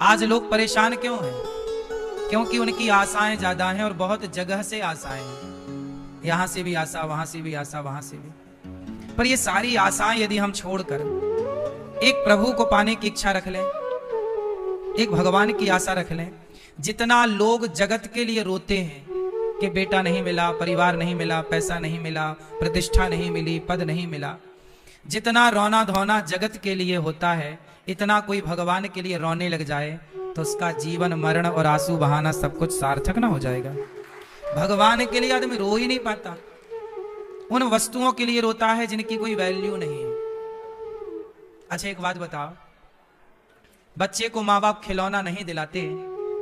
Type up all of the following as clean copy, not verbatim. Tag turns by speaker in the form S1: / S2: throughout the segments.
S1: आज लोग परेशान क्यों हैं? क्योंकि उनकी आशाएं ज्यादा हैं और बहुत जगह से आशाएं हैं। यहां से भी आशा, वहां से भी आशा, वहां से भी। पर ये सारी आशाएं यदि हम छोड़कर एक प्रभु को पाने की इच्छा रख लें, एक भगवान की आशा रख लें। जितना लोग जगत के लिए रोते हैं कि बेटा नहीं मिला, परिवार नहीं मिला, पैसा नहीं मिला, प्रतिष्ठा नहीं मिली, पद नहीं मिला, जितना रोना धोना जगत के लिए होता है, इतना कोई भगवान के लिए रोने लग जाए तो उसका जीवन मरण और आंसू बहाना सब कुछ सार्थक ना हो जाएगा। भगवान के लिए आदमी रो ही नहीं पाता, उन वस्तुओं के लिए रोता है जिनकी कोई वैल्यू नहीं है। अच्छा एक बात बताओ, बच्चे को माँ बाप खिलौना नहीं दिलाते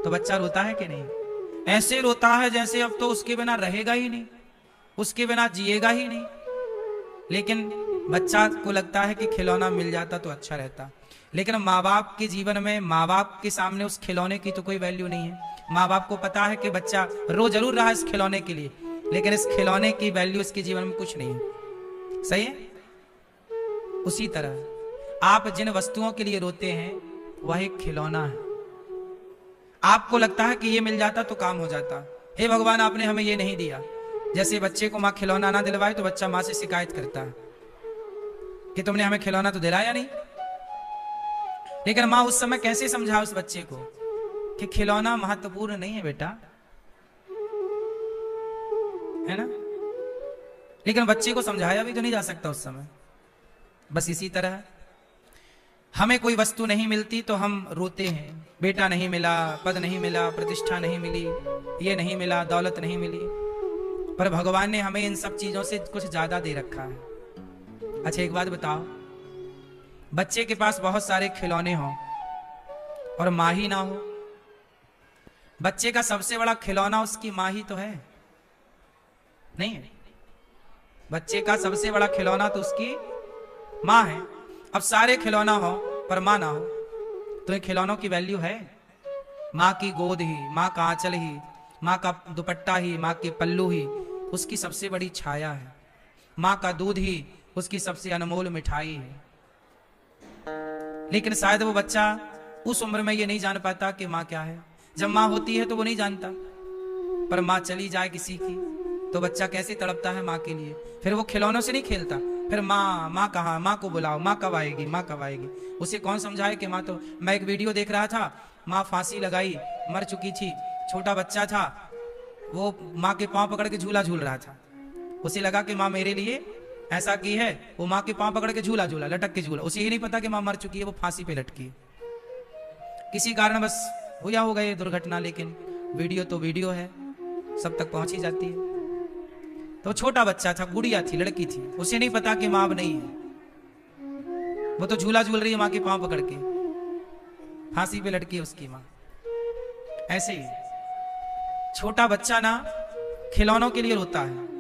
S1: तो बच्चा रोता है कि नहीं? ऐसे रोता है जैसे अब तो उसके बिना रहेगा ही नहीं, उसके बिना जिएगा ही नहीं। लेकिन बच्चा को लगता है कि खिलौना मिल जाता तो अच्छा रहता। लेकिन माँ बाप के जीवन में, माँ बाप के सामने उस खिलौने की तो कोई वैल्यू नहीं है। माँ बाप को पता है कि बच्चा रो जरूर रहा है इस खिलौने के लिए, लेकिन इस खिलौने की वैल्यू इसके जीवन में कुछ नहीं है। सही है? उसी तरह आप जिन वस्तुओं के लिए रोते हैं वह एक खिलौना है। आपको लगता है कि ये मिल जाता तो काम हो जाता। हे भगवान, आपने हमें ये नहीं दिया। जैसे बच्चे को माँ खिलौना ना दिलवाए तो बच्चा माँ से शिकायत करता है कि तुमने हमें खिलौना तो दिलाया नहीं। लेकिन माँ उस समय कैसे समझा उस बच्चे को कि खिलौना महत्वपूर्ण नहीं है बेटा, है ना? लेकिन बच्चे को समझाया भी तो नहीं जा सकता उस समय। बस इसी तरह हमें कोई वस्तु नहीं मिलती तो हम रोते हैं, बेटा नहीं मिला, पद नहीं मिला, प्रतिष्ठा नहीं मिली, ये नहीं मिला, दौलत नहीं मिली। पर भगवान ने हमें इन सब चीजों से कुछ ज्यादा दे रखा है। अच्छा एक बात बताओ, बच्चे के पास बहुत सारे खिलौने हों और माँ ही ना हो, बच्चे का सबसे बड़ा खिलौना उसकी माँ ही तो है, नहीं है? बच्चे का सबसे बड़ा खिलौना तो उसकी माँ है। अब सारे खिलौना हो पर माँ ना हो तो इन खिलौनों की वैल्यू है? माँ की गोद ही, माँ का आंचल ही, माँ का दुपट्टा ही, माँ के पल्लू ही उसकी सबसे बड़ी छाया है। माँ का दूध ही उसकी सबसे अनमोल मिठाई है। लेकिन शायद वो बच्चा उस उम्र में ये नहीं जान पाता कि माँ क्या है। जब माँ होती है तो वो नहीं जानता, पर माँ चली जाए किसी की तो बच्चा कैसे तड़पता है माँ के लिए। फिर वो खिलौनों से नहीं खेलता, फिर माँ, माँ कहाँ, माँ को बुलाओ, माँ कब आएगी, माँ कब आएगी। उसे कौन समझाए कि माँ तो। मैं एक वीडियो देख रहा था, माँ फांसी लगाई, मर चुकी थी, छोटा बच्चा था, वो माँ के पांव पकड़ के झूला झूल रहा था। उसे लगा कि माँ मेरे लिए ऐसा की है, वो माँ के पांव पकड़ के झूला झूला, लटक के झूला। उसे ये नहीं पता कि माँ मर चुकी है, वो फांसी पे लटकी है। किसी कारण बस हुआ होगा ये दुर्घटना, लेकिन वीडियो तो वीडियो है, सब तक पहुंच ही जाती है। तो छोटा बच्चा था, गुड़िया थी, लड़की थी, उसे नहीं पता कि माँ अब नहीं है। वो तो झूला झूल रही है माँ के पांव पकड़ के, फांसी पे लटकी है उसकी माँ। ऐसे ही छोटा बच्चा ना खिलौनों के लिए रोता है,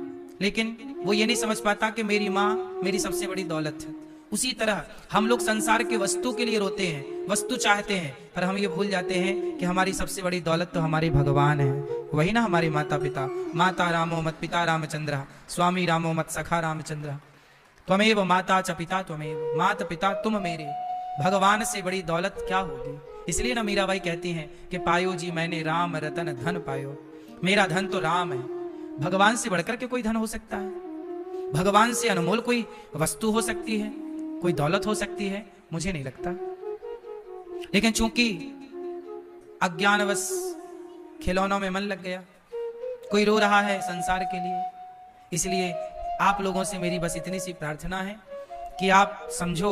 S1: लेकिन वो ये नहीं समझ पाता कि मेरी माँ मेरी सबसे बड़ी दौलत है। उसी तरह हम लोग संसार के वस्तु के लिए रोते हैं, वस्तु चाहते हैं, पर हम ये भूल जाते हैं कि हमारी सबसे बड़ी दौलत तो हमारे भगवान है। वही ना हमारे माता पिता। माता रामो मत पिता रामचंद्र, स्वामी रामो मत सखा रामचंद्र, त्वमेव माता च पिता त्वमेव, माता पिता तुम मेरे। भगवान से बड़ी दौलत क्या होगी? इसलिए ना मीराबाई कहती हैं कि पायो जी मैंने राम रतन धन पायो, मेरा धन तो राम है। भगवान से बढ़कर के कोई धन हो सकता है? भगवान से अनमोल कोई वस्तु हो सकती है, कोई दौलत हो सकती है? मुझे नहीं लगता। लेकिन चूंकि अज्ञानवश खिलौनों में मन लग गया, कोई रो रहा है संसार के लिए, इसलिए आप लोगों से मेरी बस इतनी सी प्रार्थना है कि आप समझो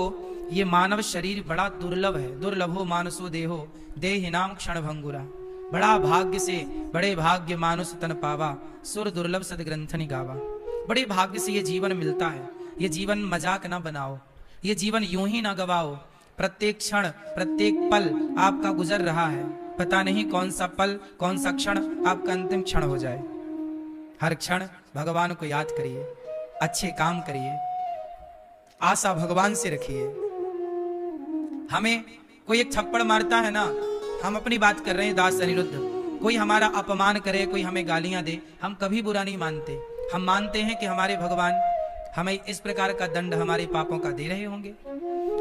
S1: ये मानव शरीर बड़ा दुर्लभ है। दुर्लभो मानसो देहो देहिनाम क्षण भंगुरा, बड़ा भाग्य से बड़े भाग्य मानुष तन पावा, सुर दुर्लभ सदग्रंथनि गावा। बड़े भाग्य से ये जीवन मिलता है। ये जीवन मजाक ना बनाओ, ये जीवन यूं ही ना गवाओ। प्रत्येक क्षण प्रत्येक पल आपका गुजर रहा है, पता नहीं कौन सा पल कौन सा क्षण आपका अंतिम क्षण हो जाए। हर क्षण भगवान को याद करिए, अच्छे काम करिए, आशा भगवान से रखिए। हमें कोई एक थप्पड़ मारता है ना, हम अपनी बात कर रहे हैं दास अनिरुद्ध, कोई हमारा अपमान करे, कोई हमें गालियां दे, हम कभी बुरा नहीं मानते। हम मानते हैं कि हमारे भगवान हमें इस प्रकार का दंड हमारे पापों का दे रहे होंगे।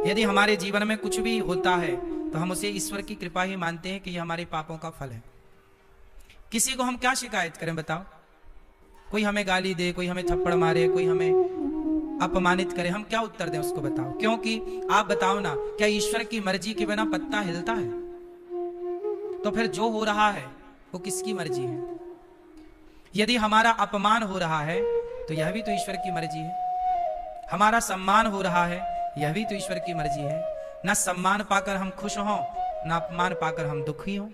S1: यदि हमारे जीवन में कुछ भी होता है तो हम उसे ईश्वर की कृपा ही मानते हैं कि यह हमारे पापों का फल है। किसी को हम क्या शिकायत करें बताओ? कोई हमें गाली दे, कोई हमें थप्पड़ मारे, कोई हमें अपमानित करे, हम क्या उत्तर दें उसको बताओ? क्योंकि आप बताओ ना, क्या ईश्वर की मर्जी के बिना पत्ता हिलता है? तो फिर जो हो रहा है वो किसकी मर्जी है? यदि हमारा अपमान हो रहा है तो यह भी तो ईश्वर की मर्जी है। हमारा सम्मान हो रहा है, यह भी तो ईश्वर की मर्जी है। ना सम्मान पाकर हम खुश हों, ना अपमान पाकर हम दुखी हों,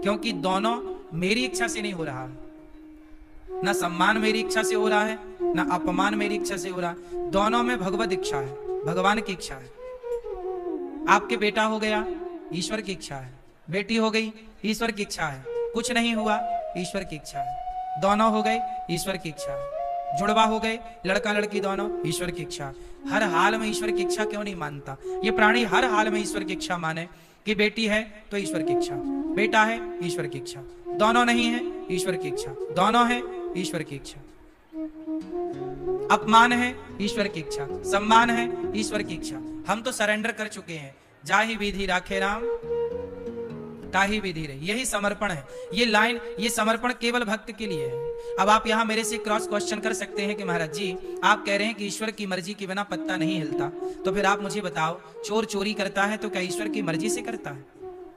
S1: क्योंकि दोनों मेरी इच्छा से नहीं हो रहा है। ना सम्मान मेरी इच्छा से हो रहा है, ना अपमान मेरी इच्छा से हो रहा है। दोनों में भगवत इच्छा है, भगवान की इच्छा है। आपके बेटा हो गया, ईश्वर की इच्छा है। बेटी हो गई, ईश्वर की इच्छा है। कुछ नहीं हुआ, ईश्वर की इच्छा है। दोनों हो गए, ईश्वर की इच्छा है। जुड़वा हो गए, लड़का लड़की दोनों, ईश्वर की इच्छा। हर हाल में ईश्वर की इच्छा क्यों नहीं मानता? ये प्राणी हर हाल में ईश्वर की इच्छा माने कि बेटी है तो ईश्वर की इच्छा, बेटा है ईश्वर की इच्छा, दोनों नहीं है ईश्वर की इच्छा, दोनों है ईश्वर की इच्छा। अपमान है ईश्वर की इच्छा, सम्मान है ईश्वर की इच्छा। हम तो सरेंडर कर चुके हैं। जाहि विधि राखे राम, ताहि विधि रही। यही समर्पण है। ये लाइन, ये समर्पण केवल भक्त के लिए है। अब आप यहां मेरे से क्रॉस क्वेश्चन कर सकते हैं कि महाराज जी, आप कह रहे हैं कि ईश्वर की मर्जी के बिना पत्ता नहीं हिलता, तो फिर आप मुझे बताओ, चोर चोरी करता है तो क्या ईश्वर की मर्जी से करता है?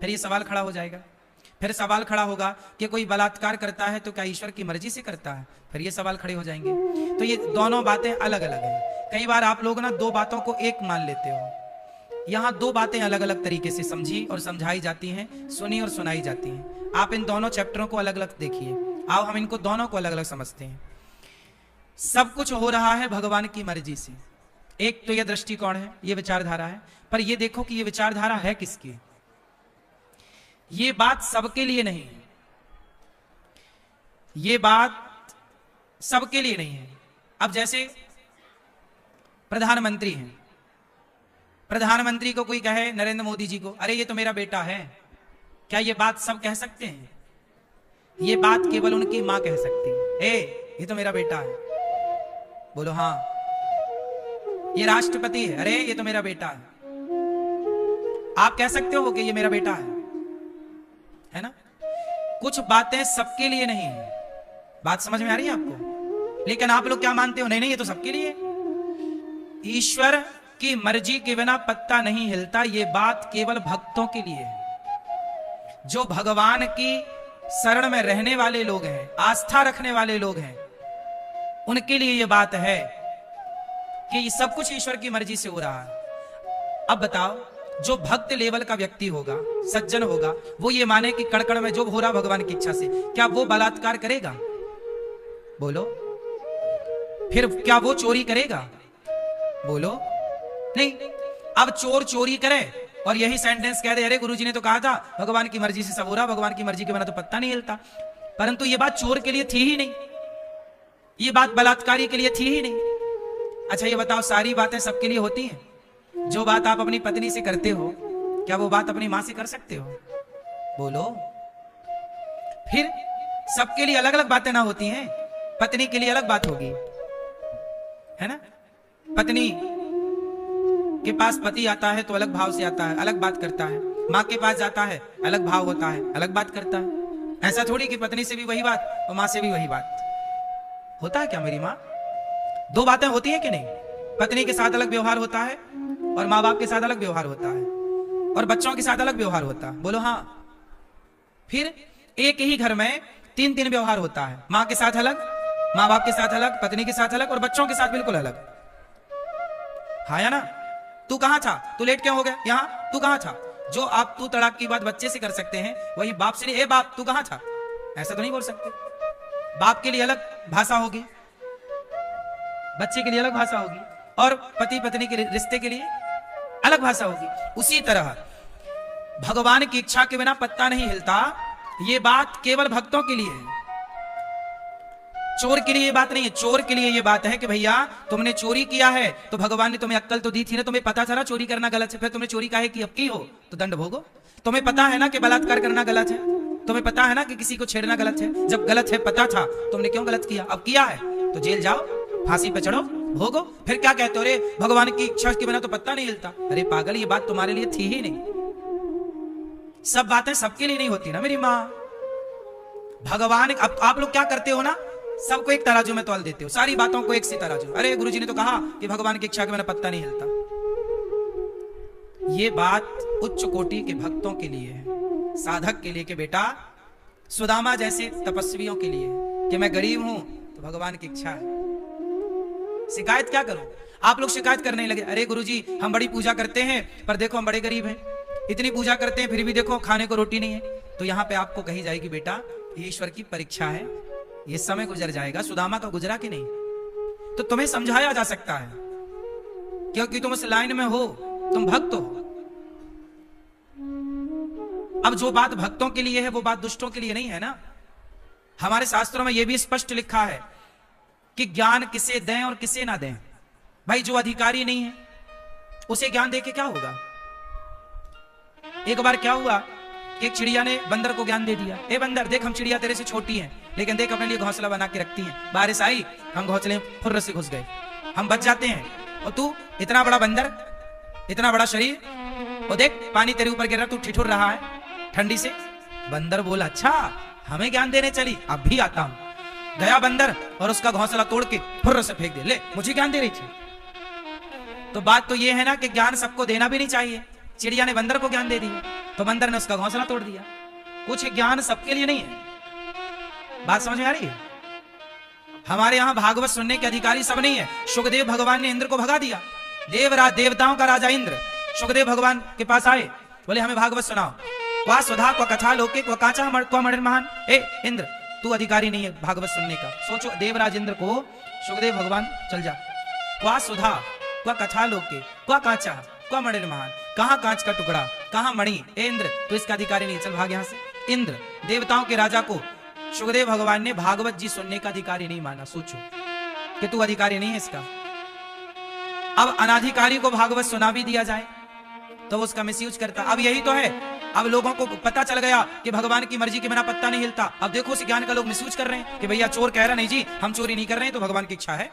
S1: फिर ये सवाल खड़ा हो जाएगा। फिर सवाल खड़ा होगा कि कोई बलात्कार करता है तो क्या ईश्वर की मर्जी से करता है? फिर ये सवाल खड़े हो जाएंगे। तो ये दोनों बातें अलग अलग हैं। कई बार आप लोग ना दो बातों को एक मान लेते हो। यहाँ दो बातें अलग अलग तरीके से समझी और समझाई जाती हैं, सुनी और सुनाई जाती हैं। आप इन दोनों चैप्टरों को अलग अलग देखिए। आओ हम इनको दोनों को अलग अलग समझते हैं। सब कुछ हो रहा है भगवान की मर्जी से। एक तो यह दृष्टिकोण है, यह विचारधारा है। पर यह देखो कि यह विचारधारा है किसकी? ये बात सबके लिए नहीं है। ये बात सबके लिए नहीं है। अब जैसे प्रधानमंत्री हैं, प्रधानमंत्री को कोई कहे, नरेंद्र मोदी जी को, अरे ये तो मेरा बेटा है, क्या ये बात सब कह सकते हैं? ये बात केवल उनकी मां कह सकती है। ये तो मेरा बेटा है, बोलो हाँ। ये राष्ट्रपति है, अरे ये तो मेरा बेटा है। आप कह सकते हो कि ये मेरा बेटा है ना? कुछ बातें सबके लिए नहीं है। बात समझ में आ रही है आपको? लेकिन आप लोग क्या मानते हो? नहीं नहीं, ये तो सबके लिए। ईश्वर की मर्जी के बिना पत्ता नहीं हिलता, ये बात केवल भक्तों के लिए है। जो भगवान की शरण में रहने वाले लोग हैं, आस्था रखने वाले लोग हैं, उनके लिए ये बात है कि ये सब कुछ ईश्वर की मर्जी से हो रहा है। अब बताओ, जो भक्त लेवल का व्यक्ति होगा, सज्जन होगा, वो ये माने कि कण-कण में जो हो रहा भगवान की इच्छा से, क्या वो बलात्कार करेगा? बोलो। फिर क्या वो चोरी करेगा? बोलो। नहीं। अब चोर चोरी करे और यही सेंटेंस कह दे, अरे गुरुजी ने तो कहा था भगवान की मर्जी से सब हो रहा, भगवान की मर्जी के बिना तो पत्ता नहीं हिलता। परंतु ये बात चोर के लिए थी ही नहीं, ये बात बलात्कारी के लिए थी ही नहीं। अच्छा ये बताओ, सारी बातें सबके लिए होती हैं? जो बात आप अपनी पत्नी से करते हो, क्या वो बात अपनी मां से कर सकते हो? बोलो। फिर सबके लिए अलग अलग बातें ना होती हैं। पत्नी के लिए अलग बात होगी, है ना? पत्नी के पास पति आता है तो अलग भाव से आता है, अलग बात करता है। माँ के पास जाता है, अलग भाव होता है, अलग बात करता है। ऐसा थोड़ी कि पत्नी से भी वही बात और माँ से भी वही बात। होता है क्या मेरी माँ? दो बातें होती हैं कि नहीं? पत्नी के साथ अलग व्यवहार होता है और माँ बाप के साथ अलग व्यवहार होता है और बच्चों के साथ अलग व्यवहार होता है। बोलो हाँ। फिर एक ही घर में तीन तीन व्यवहार होता है। माँ के साथ अलग, माँ बाप के साथ अलग, पत्नी के साथ अलग और बच्चों के साथ बिल्कुल अलग। हाँ या ना? तू कहां था? तू लेट क्यों हो गया यहाँ? तू कहां था? जो आप तू तड़ाक की बात बच्चे से कर सकते हैं, वही बाप से नहीं। ए बाप तू कहां था? ऐसा तो नहीं बोल सकते। बाप के लिए अलग भाषा होगी, बच्चे के लिए अलग भाषा होगी और पति पत्नी के रिश्ते के लिए अलग भाषा होगी। उसी तरह भगवान की इच्छा के बिना पत्ता नहीं हिलता, ये बात केवल भक्तों के लिए है। चोर के लिए ये बात नहीं है। चोर के लिए ये बात है कि भैया तुमने चोरी किया है तो भगवान ने तुम्हें अक्ल तो दी थी ना, तुम्हें पता था ना चोरी करना गलत है, फिर तुमने चोरी काहे की? अब की हो तो दंड भोगो। तुम्हें पता है ना कि बलात्कार करना गलत है, तुम्हें पता है ना कि किसी को छेड़ना गलत है। जब गलत है, पता था, तुमने क्यों गलत किया? अब किया है तो जेल जाओ, फांसी पे चढ़ो, भोगो। फिर क्या कहते हो? अरे भगवान की इच्छा के बिना तो पत्ता नहीं हिलता। अरे पागल, ये बात तुम्हारे लिए थी ही नहीं। सब बातें सबके लिए नहीं होती ना मेरी माँ। भगवान, अब आप लोग क्या करते हो ना, सबको एक तराजू में तौल देते हो, सारी बातों को एक सी तराजू। अरे गुरुजी ने तो कहा कि भगवान की इच्छा के मेरा पत्ता नहीं हिलता। ये बात उच्च कोटि के भक्तों के लिए है, साधक के लिए, कि बेटा सुदामा जैसे तपस्वियों के लिए कि मैं गरीब हूं तो भगवान की इच्छा है। शिकायत क्या करूं? आप लोग शिकायत करने लगे, अरे गुरुजी हम बड़ी पूजा करते हैं पर देखो हम बड़े गरीब हैं, इतनी पूजा करते हैं फिर भी देखो खाने को रोटी नहीं है। तो यहां पे आपको कही जाएगी बेटा ये ईश्वर की परीक्षा है, ये समय गुजर जाएगा। सुदामा का गुजरा कि नहीं? तो तुम्हें समझाया जा सकता है क्योंकि तुम उस लाइन में हो, तुम भक्त हो। अब जो बात भक्तों के लिए है वो बात दुष्टों के लिए नहीं है ना। हमारे शास्त्रों में यह भी स्पष्ट लिखा है कि ज्ञान किसे दें और किसे ना दें। भाई जो अधिकारी नहीं है उसे ज्ञान देके क्या होगा? एक बार क्या हुआ कि एक चिड़िया ने बंदर को ज्ञान दे दिया, ए बंदर देख हम चिड़िया तेरे से छोटी हैं लेकिन देख अपने लिए घोंसला बना के रखती हैं, बारिश आई हम घोंसले फुर्र से घुस गए, हम बच जाते हैं, और तू इतना बड़ा बंदर, इतना बड़ा शरीर, और देख पानी तेरे ऊपर गिर रहा, तू ठिठुर रहा है ठंडी से। बंदर बोला अच्छा हमें ज्ञान देने चली, अब भी आता हूं। गया बंदर और उसका घोंसला तोड़ के फुर्र से फेंक दे, ले मुझे ज्ञान दे रही थी। तो बात तो ये है ना कि ज्ञान सबको देना भी नहीं चाहिए। चिड़िया ने बंदर को ज्ञान दे दिया तो बंदर ने उसका घोंसला तोड़ दिया। कुछ ज्ञान सबके लिए नहीं है। बात समझ में आ रही है? हमारे यहां भागवत सुनने के अधिकारी सब नहीं है। सुखदेव भगवान ने इंद्र को भगा दिया। देवराज, देवताओं का राजा इंद्र सुखदेव भगवान के पास आए, बोले हमें भागवत सुनाओ। क्वा स्वधा क्वा कथा लोके क्वा काचा क्वा मणिर् महान। ए इंद्र तू अधिकारी नहीं है भागवत सुनने का। सोचो देवराज इंद्र को सुखदेव भगवान, चल जा, क्वा सुधा क्वा कथा लोके क्वा काचा क्वा मणिर् महान, कहां कांच का टुकड़ा कहां मणि, ए इंद्र तू इसका अधिकारी नहीं, चल भाग यहां से। इंद्र देवताओं के राजा को सुखदेव भगवान ने भागवत जी सुनने का अधिकारी नहीं माना। सोचो कि तू अधिकारी नहीं है इसका। अब अनाधिकारी को भागवत सुना भी दिया जाए तो उसका मिसयूज करता। अब यही तो है, अब लोगों को पता चल गया कि भगवान की मर्जी के बिना पत्ता नहीं हिलता। अब देखो उस ज्ञान का लोग मिसयूज कर रहे हैं कि भैया चोर कह रहा नहीं जी हम चोरी नहीं कर रहे हैं तो भगवान की इच्छा है।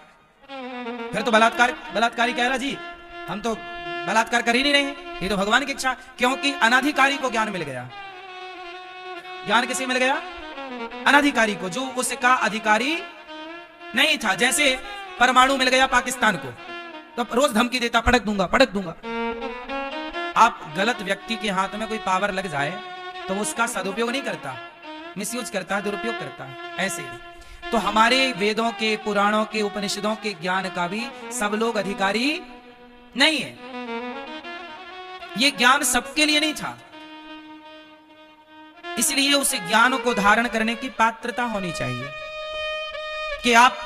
S1: फिर तो बलात्कारी कह रहा जी हम तो बलात्कार कर ही नहीं रहे हैं, ये तो भगवान की इच्छा। क्योंकि अनाधिकारी को ज्ञान मिल गया। ज्ञान किसे मिल गया? अनाधिकारी को, जो उसका अधिकारी नहीं था। जैसे परमाणु मिल गया पाकिस्तान को तो रोज धमकी देता पटक दूंगा पटक दूंगा। आप गलत व्यक्ति के हाथ में कोई पावर लग जाए तो उसका सदुपयोग नहीं करता, मिसयूज करता है, दुरुपयोग करता है। ऐसे ही तो हमारे वेदों के, पुराणों के, उपनिषदों के ज्ञान का भी सब लोग अधिकारी नहीं है। ये ज्ञान सबके लिए नहीं था, इसलिए उस ज्ञान को धारण करने की पात्रता होनी चाहिए कि आप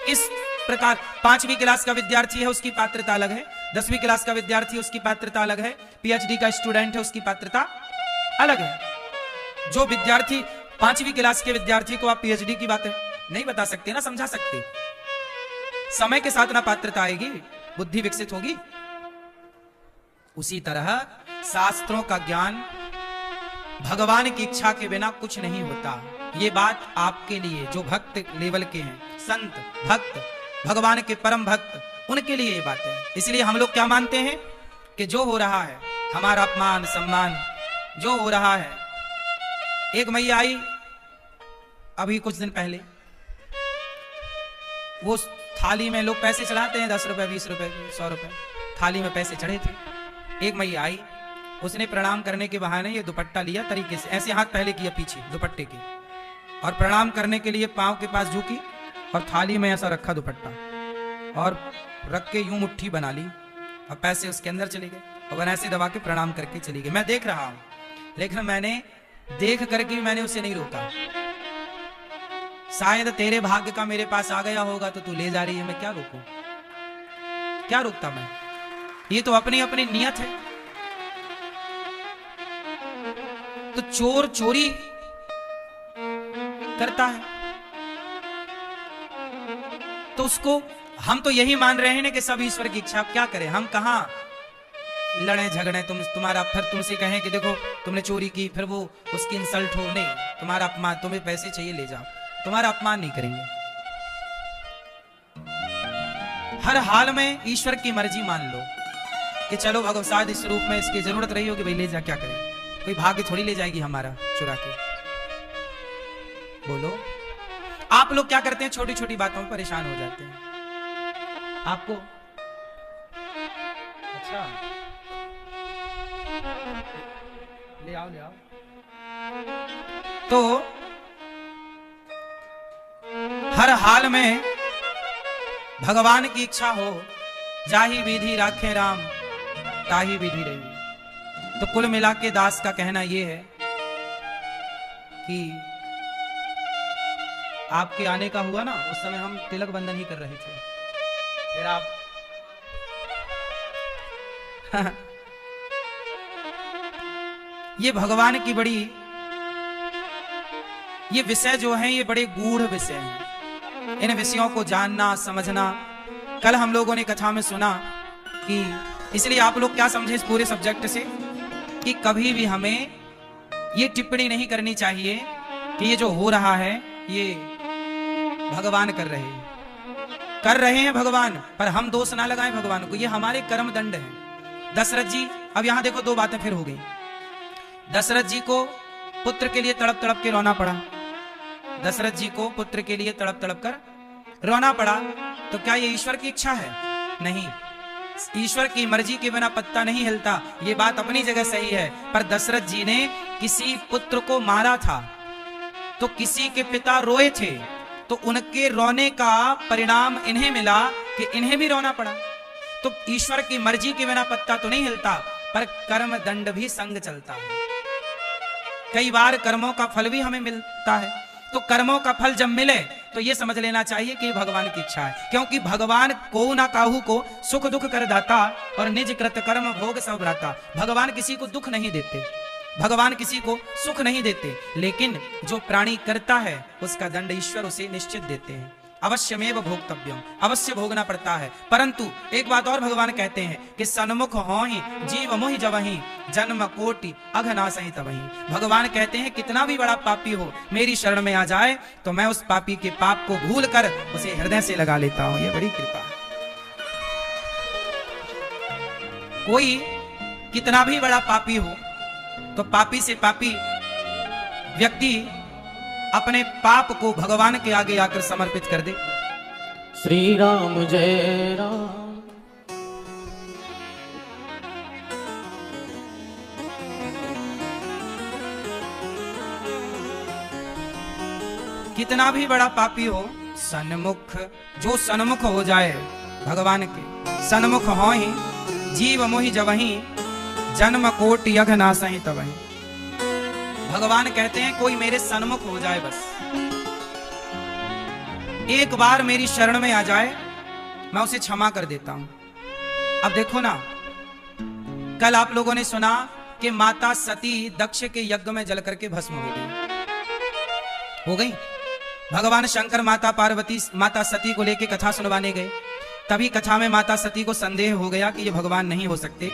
S1: किस प्रकार। 5वीं क्लास का विद्यार्थी है उसकी पात्रता अलग है, 10वीं क्लास का विद्यार्थी उसकी पात्रता अलग है, पीएचडी का स्टूडेंट है उसकी पात्रता अलग है। जो विद्यार्थी 5वीं क्लास के विद्यार्थी को आप पीएचडी की बातें नहीं बता सकते ना समझा सकते। समय के साथ ना पात्रता आएगी, बुद्धि विकसित होगी। उसी तरह शास्त्रों का ज्ञान भगवान की इच्छा के बिना कुछ नहीं होता। ये बात आपके लिए जो भक्त लेवल के हैं, संत भक्त, भगवान के परम भक्त, उनके लिए ये बात है। इसलिए हम लोग क्या मानते हैं कि जो हो रहा है हमारा अपमान सम्मान जो हो रहा है। एक मैया आई अभी कुछ दिन पहले, वो थाली में लोग पैसे चढ़ाते हैं, 10 रुपए 20 रुपए 100 रुपए, थाली में पैसे चढ़े थे। एक मैया आई, उसने प्रणाम करने के बहाने ये दुपट्टा लिया तरीके से, ऐसे हाथ पहले किया पीछे दुपट्टे के, और प्रणाम करने के लिए पांव के पास झुकी और थाली में ऐसा रखा दुपट्टा और रख के यूं मुट्ठी बना ली और पैसे उसके अंदर चले गए और ऐसे दबा के प्रणाम करके चली गई। मैं देख रहा हूं, लेकिन मैंने देख करके भी मैंने उसे नहीं रोका। शायद तेरे भाग्य का मेरे पास आ गया होगा तो तू ले जा रही है, मैं क्या रोकूं, क्या रोकता मैं? ये तो अपनी अपनी नियत है। तो चोर चोरी करता है तो उसको हम तो यही मान रहे हैं ना कि सब ईश्वर की इच्छा। क्या करें हम, कहां लड़े झगड़े, तुम्हारा फिर तुमसे कहें कि देखो तुमने चोरी की, फिर वो उसकी इंसल्ट हो, नहीं तुम्हारा अपमान, तुम्हें पैसे चाहिए ले जाओ, तुम्हारा अपमान नहीं करेंगे। हर हाल में ईश्वर की मर्जी मान लो कि चलो भगवत इस रूप में इसकी जरूरत रही होगी भाई ले जा, क्या करें, कोई भाग्य थोड़ी ले जाएगी हमारा चुरा के। बोलो, आप लोग क्या करते हैं, छोटी छोटी बातों में परेशान हो जाते हैं। आपको अच्छा ले आओ ले आओ। तो हर हाल में भगवान की इच्छा हो, जाही विधि राखे राम ताही विधि रही। तो कुल मिला के दास का कहना यह है कि आपके आने का हुआ ना, उस समय हम तिलक बंधन ही कर रहे थे, फिर आप ये भगवान की बड़ी, ये विषय जो है ये बड़े गूढ़ विषय हैं। इन विषयों को जानना समझना, कल हम लोगों ने कथा में सुना कि इसलिए आप लोग क्या समझे इस पूरे सब्जेक्ट से कि कभी भी हमें ये टिप्पणी नहीं करनी चाहिए कि ये जो हो रहा है ये भगवान कर रहे हैं भगवान, पर हम दोष ना लगाएं भगवान को, ये हमारे कर्म दंड है। दशरथ जी, अब यहां देखो दो बातें फिर हो गई। दशरथ जी को पुत्र के लिए तड़प तड़प के रोना पड़ा, दशरथ जी को पुत्र के लिए तड़प तड़प कर रोना पड़ा, तो क्या ये ईश्वर की इच्छा है? नहीं, ईश्वर की मर्जी के बिना पत्ता नहीं हिलता, ये बात अपनी जगह सही है। पर दशरथ जी ने किसी पुत्र को मारा था, तो किसी के पिता रोए थे, तो उनके रोने का परिणाम इन्हें मिला कि इन्हें भी रोना पड़ा। तो ईश्वर की मर्जी के बिना पत्ता तो नहीं हिलता, पर कर्म दंड भी संग चलता है। कई बार कर्मों का फल भी हमें मिलता है, तो कर्मों का फल जब मिले तो ये समझ लेना चाहिए कि भगवान की इच्छा है, क्योंकि भगवान को ना काहू को सुख दुख कर दाता और निज कृत कर्म भोग सब भ्राता। भगवान किसी को दुख नहीं देते, भगवान किसी को सुख नहीं देते, लेकिन जो प्राणी करता है उसका दंड ईश्वर उसे निश्चित देते हैं। अवश्यमेव भोक्तव्यम, अवश्य भोगना पड़ता है। परंतु एक बात और भगवान कहते हैं कि सन्मुख होहि जीव मोहि जवहि जन्म कोटि अघनासहि तबहि। भगवान कहते हैं कितना भी बड़ा पापी हो मेरी शरण में आ जाए तो मैं उस पापी के पाप को भूल कर उसे हृदय से लगा लेता हूं। ये बड़ी कृपा है। कोई कितना भी बड़ा पापी हो तो पापी से पापी व्यक्ति अपने पाप को भगवान के आगे आकर समर्पित कर दे।
S2: श्री राम जय राम।
S1: कितना भी बड़ा पापी हो, सन्मुख, जो सन्मुख हो जाए भगवान के, सन्मुख हो ही जीव मोहि जवहि जन्म कोटि अघनासहि तबहि। भगवान कहते हैं कोई मेरे सन्मुख हो जाए, बस एक बार मेरी शरण में आ जाए, मैं उसे क्षमा कर देता हूं। अब देखो ना, कल आप लोगों ने सुना कि माता सती दक्ष के यज्ञ में जल करके भस्म हो गई। भगवान शंकर माता पार्वती माता सती को लेकर कथा सुनवाने गए, तभी कथा में माता सती को संदेह हो गया कि ये भगवान नहीं हो सकते।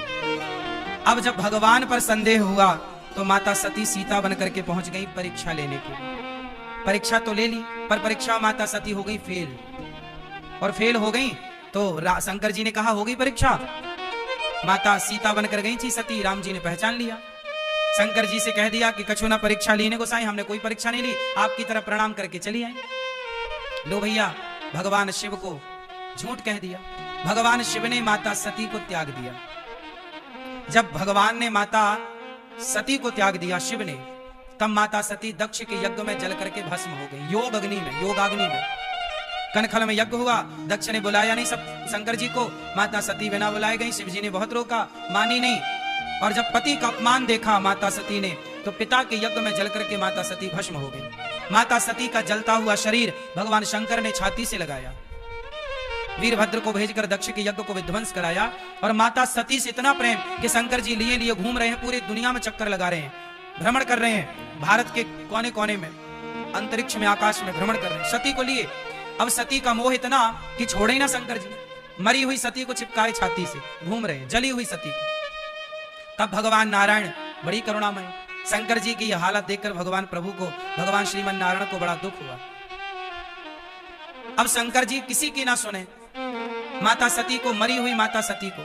S1: अब जब भगवान पर संदेह हुआ तो माता सती सीता बनकर के पहुंच गई परीक्षा लेने के लिए। परीक्षा तो ले ली, पर परीक्षा माता सती हो गई फेल, और फेल हो गई तो शंकर जी ने कहा हो गई परीक्षा। माता सीता बनकर गई थी सती, राम जी ने पहचान लिया। शंकर जी से कह दिया कि कछु ना परीक्षा लेने को साई, हमने कोई परीक्षा नहीं ली, आपकी तरफ प्रणाम करके चली आई। लो भैया, भगवान शिव को झूठ कह दिया। भगवान शिव ने माता सती को त्याग दिया। जब भगवान ने माता सती को त्याग दिया शिव ने, तब माता सती दक्ष के यज्ञ में जल करके भस्म हो गई, योग अग्नि में, योगाग्नि में। कनखल में यज्ञ हुआ, दक्ष ने बुलाया नहीं सब शंकर जी को, माता सती बिना बुलाए गई। शिव जी ने बहुत रोका, मानी नहीं, और जब पति का अपमान देखा माता सती ने, तो पिता के यज्ञ में जल करके माता सती भस्म हो गई। माता सती का जलता हुआ शरीर भगवान शंकर ने छाती से लगाया, वीरभद्र को भेजकर दक्ष के यज्ञ को विध्वंस कराया। और माता सती से इतना प्रेम कि शंकर जी लिए लिए घूम रहे हैं, पूरी दुनिया में चक्कर लगा रहे हैं, भ्रमण कर रहे हैं, भारत के कोने कोने में, अंतरिक्ष में, आकाश में भ्रमण कर रहे हैं सती को लिए। अब सती का मोह इतना कि छोड़े ही ना शंकर जी, मरी हुई सती को चिपकाए छाती से घूम रहे हैं, जली हुई सती को। तब भगवान नारायण बड़ी करुणामय, शंकर जी की यह हालत देखकर भगवान प्रभु को, भगवान श्रीमन नारायण को बड़ा दुख हुआ। अब शंकर जी किसी की ना सुने, माता सती को, मरी हुई माता सती को,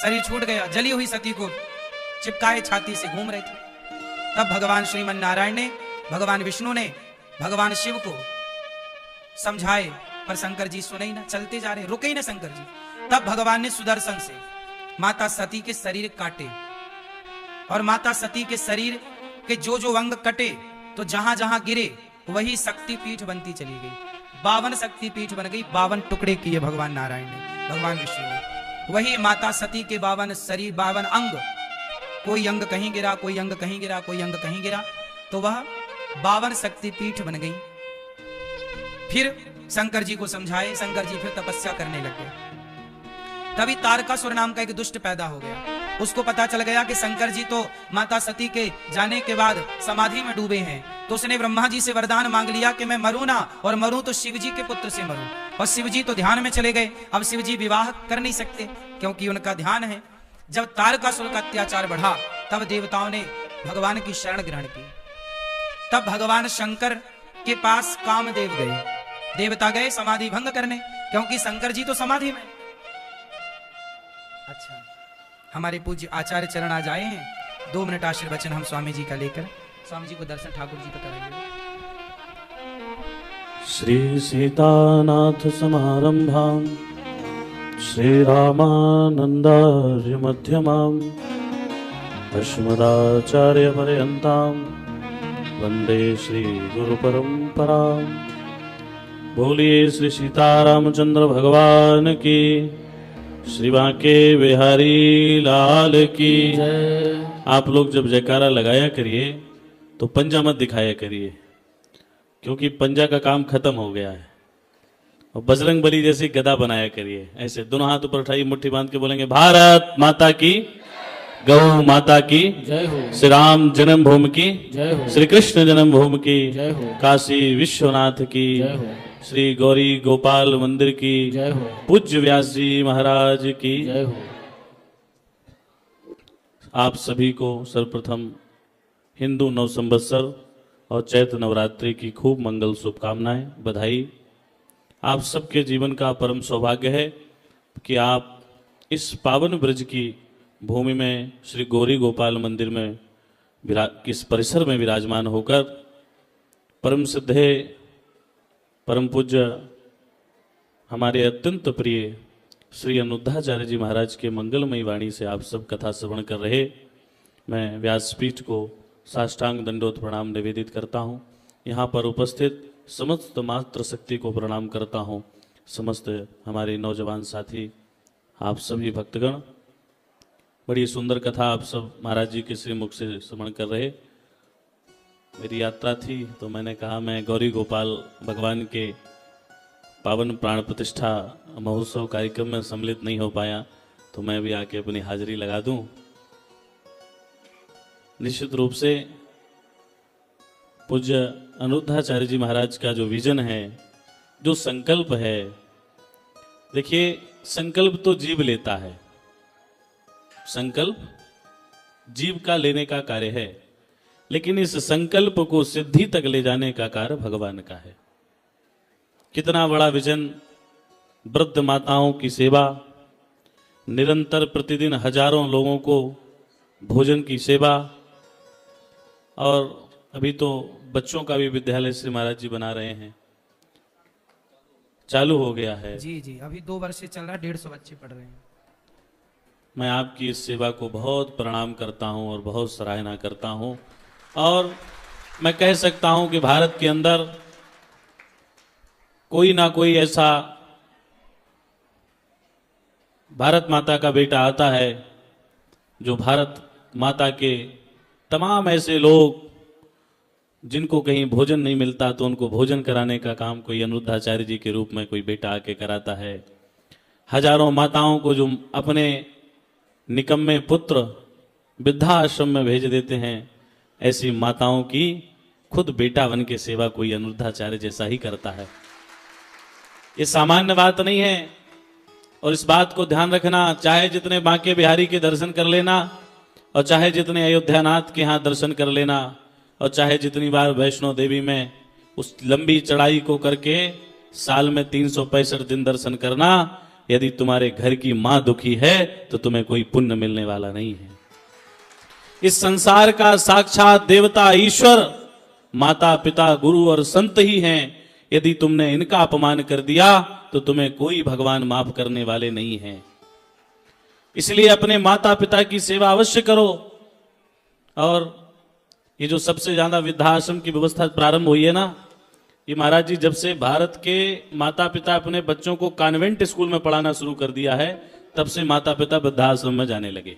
S1: शरीर छूट गया, जली हुई सती को चिपकाए छाती से घूम रहे थे। तब भगवान श्रीमन नारायण ने, भगवान विष्णु ने भगवान शिव को समझाए, पर शंकर जी सुने ही ना, चलते जा रहे, रुके ही ना शंकर जी। तब भगवान ने सुदर्शन से माता सती के शरीर काटे, और माता सती के शरीर के जो जो अंग कटे तो जहां जहां गिरे वही शक्ति पीठ बनती चली गई। 52 शक्ति पीठ बन गई, 52 टुकड़े किए भगवान नारायण ने, भगवान विष्णु ने। वही माता सती के 52 शरीर, 52 अंग, कोई अंग कहीं गिरा, कोई अंग कहीं गिरा, कोई अंग कहीं गिरा, तो वह 52 शक्ति पीठ बन गई। फिर शंकर जी को समझाए, शंकर जी फिर तपस्या करने लग गए। तभी तारकासुर नाम का एक दुष्ट पैदा हो गया। उसको पता चल गया कि शंकर जी तो माता सती के जाने के बाद समाधि में डूबे हैं, तो उसने ब्रह्मा जी से वरदान मांग लिया कि मैं मरूं ना, और मरूं तो शिव जी के पुत्र से मरूं। और शिव जी तो ध्यान में चले गए। अब शिव जी विवाह कर नहीं सकते क्योंकि उनका ध्यान है। जब तारकासुर का अत्याचार बढ़ा तब देवताओं ने भगवान की शरण ग्रहण की। तब भगवान शंकर के पास कामदेव गए, देवता गए समाधि भंग करने, क्योंकि शंकर जी तो समाधि में। अच्छा, हमारे पूज्य आचार्य चरण आज आए हैं। 2 मिनट आशीर्वचन हम स्वामी जी का लेकर, स्वामी जी को दर्शन ठाकुर जी को कराएंगे।
S2: श्री सीतानाथ समारंभां श्री रामानंदार्य मध्यमां अस्मदाचार्य पर्यन्तां वंदे श्री गुरु परंपरां। बोलिए श्री सीतारामचंद्र भगवान की, श्री बांके बिहारी लाल की जय। आप लोग जब जयकारा लगाया करिए तो पंजा मत दिखाया करिए, क्योंकि पंजा का काम खत्म हो गया है। और बजरंग बली जैसी गदा बनाया करिए, ऐसे दोनों हाथ ऊपर उठाइए, मुट्ठी बांध के बोलेंगे भारत माता की, गौ माता की जय हो, श्री राम जन्मभूमि की जय हो, श्री कृष्ण जन्मभूमि की जय हो, काशी विश्वनाथ की जय हो, श्री गौरी गोपाल मंदिर की जय हो, पूज्य व्यास जी महाराज की जय हो। आप सभी को सर्वप्रथम हिंदू नव संवत्सर और चैत्र नवरात्रि की खूब मंगल शुभकामनाएं, बधाई। आप सबके जीवन का परम सौभाग्य है कि आप इस पावन ब्रज की भूमि में श्री गौरी गोपाल मंदिर में इस परिसर में विराजमान होकर परम सिद्धे परम पूज्य हमारे अत्यंत प्रिय श्री अनुद्धाचार्य जी महाराज के मंगलमयी वाणी से आप सब कथा श्रवण कर रहे। मैं व्यासपीठ को साष्टांग दंडोत प्रणाम निवेदित करता हूँ। यहाँ पर उपस्थित समस्त मात्र शक्ति को प्रणाम करता हूँ। समस्त हमारे नौजवान साथी, आप सभी भक्तगण, बड़ी सुंदर कथा आप सब महाराज जी के श्रीमुख से श्रवण कर रहे। मेरी यात्रा थी तो मैंने कहा मैं गौरी गोपाल भगवान के पावन प्राण प्रतिष्ठा महोत्सव कार्यक्रम में सम्मिलित नहीं हो पाया, तो मैं भी आके अपनी हाजिरी लगा दूं। निश्चित रूप से पूज्य अनुद्धाचार्य जी महाराज का जो विजन है, जो संकल्प है, देखिए संकल्प तो जीव लेता है, संकल्प जीव का लेने का कार्य है, लेकिन इस संकल्प को सिद्धि तक ले जाने का कार्य भगवान का है। कितना बड़ा विजन, वृद्ध माताओं की सेवा, निरंतर प्रतिदिन हजारों लोगों को भोजन की सेवा, और अभी तो बच्चों का भी विद्यालय श्री महाराज जी बना रहे हैं, चालू हो गया है।
S1: जी जी, अभी 2 वर्ष से चल रहा है, 150 बच्चे पढ़ रहे हैं।
S2: मैं आपकी इस सेवा को बहुत प्रणाम करता हूं और बहुत सराहना करता हूं, और मैं कह सकता हूं कि भारत के अंदर कोई ना कोई ऐसा भारत माता का बेटा आता है जो भारत माता के तमाम ऐसे लोग जिनको कहीं भोजन नहीं मिलता तो उनको भोजन कराने का काम कोई अनुद्धाचार्य जी के रूप में कोई बेटा आके कराता है। हजारों माताओं को जो अपने निकम्मे पुत्र वृद्धाश्रम में भेज देते हैं, ऐसी माताओं की खुद बेटा बन के सेवा कोई अनुद्धाचार्य जैसा ही करता है। ये सामान्य बात नहीं है, और इस बात को ध्यान रखना, चाहे जितने बांके बिहारी के दर्शन कर लेना, और चाहे जितने अयोध्यानाथ के यहाँ दर्शन कर लेना, और चाहे जितनी बार वैष्णो देवी में उस लंबी चढ़ाई को करके साल में 365 दिन दर्शन करना, यदि तुम्हारे घर की मां दुखी है तो तुम्हें कोई पुण्य मिलने वाला नहीं है। इस संसार का साक्षात देवता ईश्वर माता पिता गुरु और संत ही हैं। यदि तुमने इनका अपमान कर दिया तो तुम्हें कोई भगवान माफ करने वाले नहीं हैं। इसलिए अपने माता पिता की सेवा अवश्य करो। और ये जो सबसे ज्यादा वृद्धाश्रम की व्यवस्था प्रारंभ हुई है ना, ये महाराज जी जब से भारत के माता पिता अपने बच्चों को कॉन्वेंट स्कूल में पढ़ाना शुरू कर दिया है, तब से माता पिता वृद्धाश्रम में जाने लगे।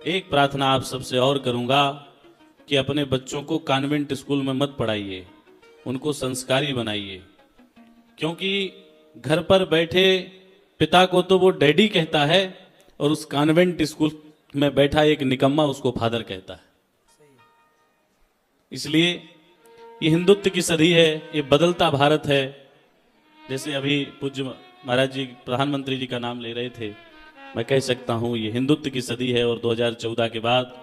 S2: एक प्रार्थना आप सबसे और करूंगा कि अपने बच्चों को कॉन्वेंट स्कूल में मत पढ़ाइए, उनको संस्कारी बनाइए। क्योंकि घर पर बैठे पिता को तो वो डैडी कहता है और उस कॉन्वेंट स्कूल में बैठा एक निकम्मा उसको फादर कहता है। इसलिए ये हिंदुत्व की सदी है, ये बदलता भारत है। जैसे अभी पूज्य महाराज जी प्रधानमंत्री जी का नाम ले रहे थे, मैं कह सकता हूं ये हिंदुत्व की सदी है। और 2014 के बाद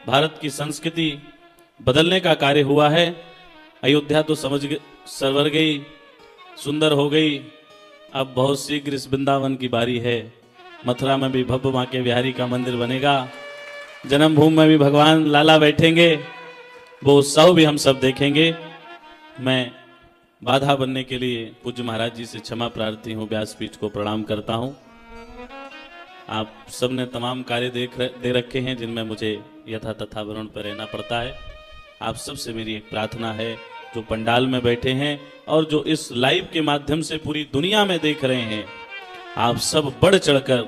S2: भारत की संस्कृति बदलने का कार्य हुआ है। अयोध्या तो संवर गई, सुंदर हो गई। अब बहुत शीघ्र इस वृंदावन की बारी है। मथुरा में भी भव्य मां के बिहारी का मंदिर बनेगा, जन्मभूमि में भी भगवान लाला बैठेंगे, वो उत्सव भी हम सब देखेंगे। मैं बाधा बनने के लिए पूज्य महाराज जी से क्षमा प्रार्थी हूँ, व्यासपीठ को प्रणाम करता हूँ। आप सबने तमाम कार्य दे रखे हैं जिनमें मुझे यथा तथा वरुण पर रहना पड़ता है। आप सबसे मेरी एक प्रार्थना है, जो पंडाल में बैठे हैं और जो इस लाइव के माध्यम से पूरी दुनिया में देख रहे हैं, आप सब बढ़ चढ़कर